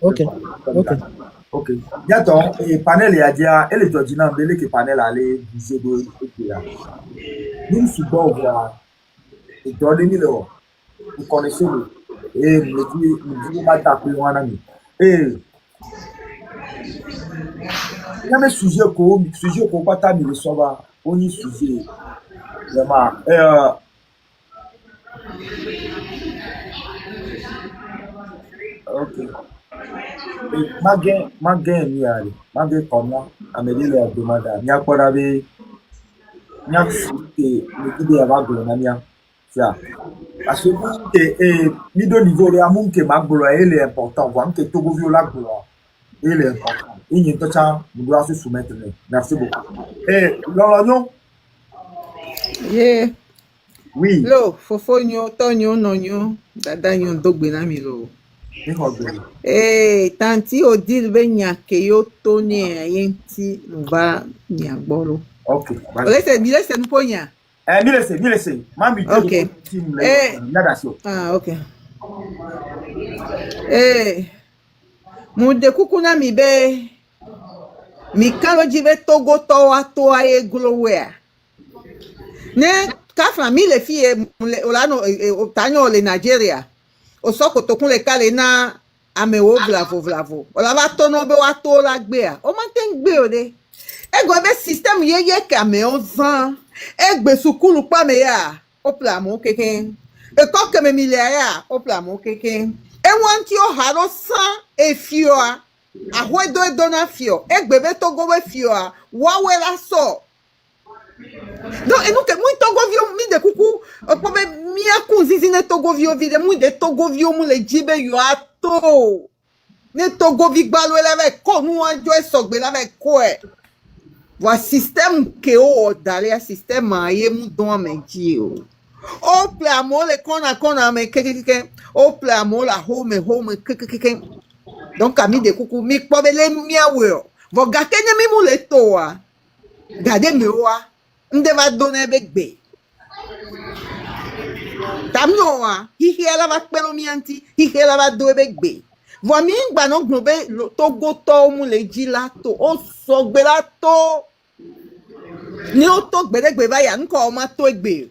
Ok. Il y a ton panel et Adia, et les Georgina, mais les panel aller viser de nous support voir. Et dans les mille euros, vous connaissez le. Et nous disons pas taper un ami. Et il y a des sujets qu'on pas taper le soir. On y sujet. Vraiment. Ok. Magain ni ali. Magain comme moi. Amélie les demande. Nia quoi d'avoir. Nia c'est le guide avec le nania. Ça. Parce que ni de niveau les amours que ma gloire est important. Voir que Togo viola gloire. Il est important. Il n'y a pas de temps. Nous devons se soumettre. Merci beaucoup. Et non. Yeah. Oui. Lo, fofo nyo, tonyo, nonyo, dada nyo dogbe na mi lo. Tanti Odile be nyake yo tone yenti mba nyagboro. Ok. Bilese nuponya. Bilese. Mami. Ok. Ok. Mude kukuna mi be. Mi kalo jive Togo toa ye glowea. Ne kafra mi le fie olano tanyo le Nigeria o soko tokun le kale na amewo vlavo ola va tono be wa to la gbe a o ma ten gbe o de ego be system ye ka me on zan egbe sukulu pa me ya o pla mo keken e ko ke me mi le ya o pla mo keken e wan ti o haro san e fio a ahwedo e dona fio egbe be Togo we fio a wa we la so Donc, et nous, que moi, Togovio, mi de coucou, pobe, mi a cousin, ne Togovio, vide, moi, de Togovio, moi, le jibe, yo, ato. Ne Togovi, balo, elle avait quoi, nous, en joie, sogbe, elle avait quoi. Voilà, système, que, oh, d'aller, système, aïe, mou, don, men, yo. Oh, plamo, le kona, me, ke, oh, plamo, la home, ke. Donc, ami de coucou, mi, pobe, le, mia, weo. Vo, gake, ne, mi, mou, le, toa. Gade, me, oa. Nde va donner begbe. Tamno wa, hihi ala va pelo mianti, hihi ala va do begbe. Vo mi ngba no gnobe to goto mu le jila to o so gbe la to. Ni o to gbe begbe va ya nko o ma to egbe.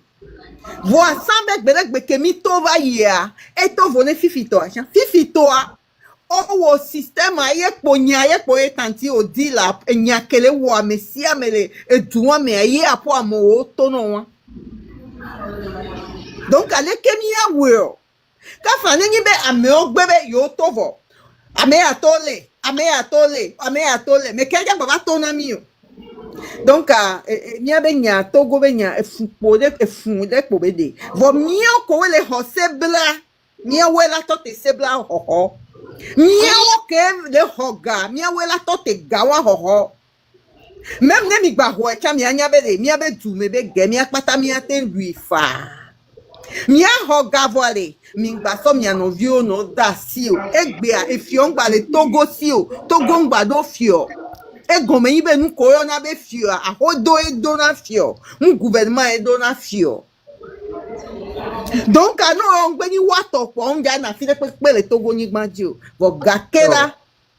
Vo asambe gbe begbe ke mi to va ya, e to vo ne fifito a, fifito a. O wo système aye po etanti o di la nyakele wo amesia mele eduwa me aye apo amo o to no wa. Donc ale kemi ya wo. Ka fa ni be ame o gbebe yo to vo. Ame atole. Me keja baba to na mi o. Donc mi abe nya to go be nya efupo de po be de. Vo mi o ko le hosebla. Mi o we la to te sebla ho. Miawo ke le hoga, miawo la tote gawa hoho. Même ne mi gba ho echa mi anya be de, mi abe du me be ge mi akpata mi ate lui fa. Mia hoga voile, mi gba so mi anovio no da si o. Egbe a efion gba le Togo si o, Togo ngba do fio. Ego me ibe nu koyo na be fio, a hodo e do na fio. Un gouvernement e do na fio. Donc, on va ni wato po on ja na fi pe le Togo ni gbanji o. Vo gakera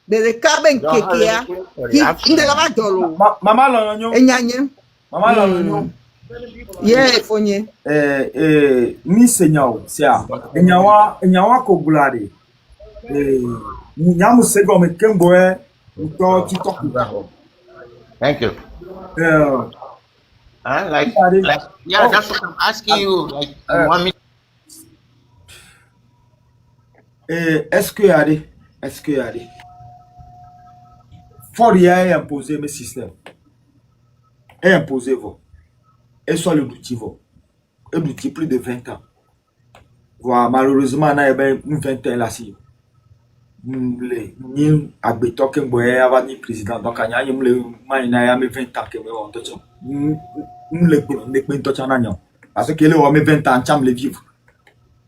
de le kaben kekea. Inde la ba dolo. Mama lo nyo. Enyanye. Mama lo nyo. Yeah, fonye. Mi senyao, sia. Enyawa ko gulade. Nyamu sego me kembo to TikTok. Thank you. Like, yeah, that's what I'm asking you. Like, you want me? Est-ce que yade? Faut rien imposer mes systèmes. Et imposer vous. Et soit le outil vous. Et l'outil plus de 20 ans. Voilà, malheureusement, on a une 20 ans là-ci. Ni agbeto ke ngboye ava ni président donc anya yim le man na ya me 20 ans ke me won to cho le pe to cha na nyo parce que le o me 20 ans cham le vivre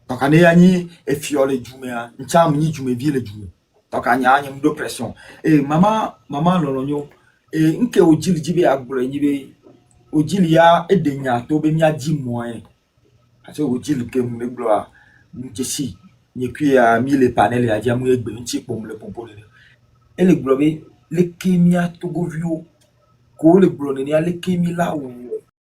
donc ane ya ni e fio le jume a cham ni jume vie le jume donc anya anya do pression et mama lo nyo e nke ojili jibe agboro nyi be ojili ya edenya to be mi aji moyen parce que ojili ke me glo njesi ni qui a mis les panels et a dit à moi pour le pompo et le globe le kemia togo vio ko le glone ni ale kemi la ou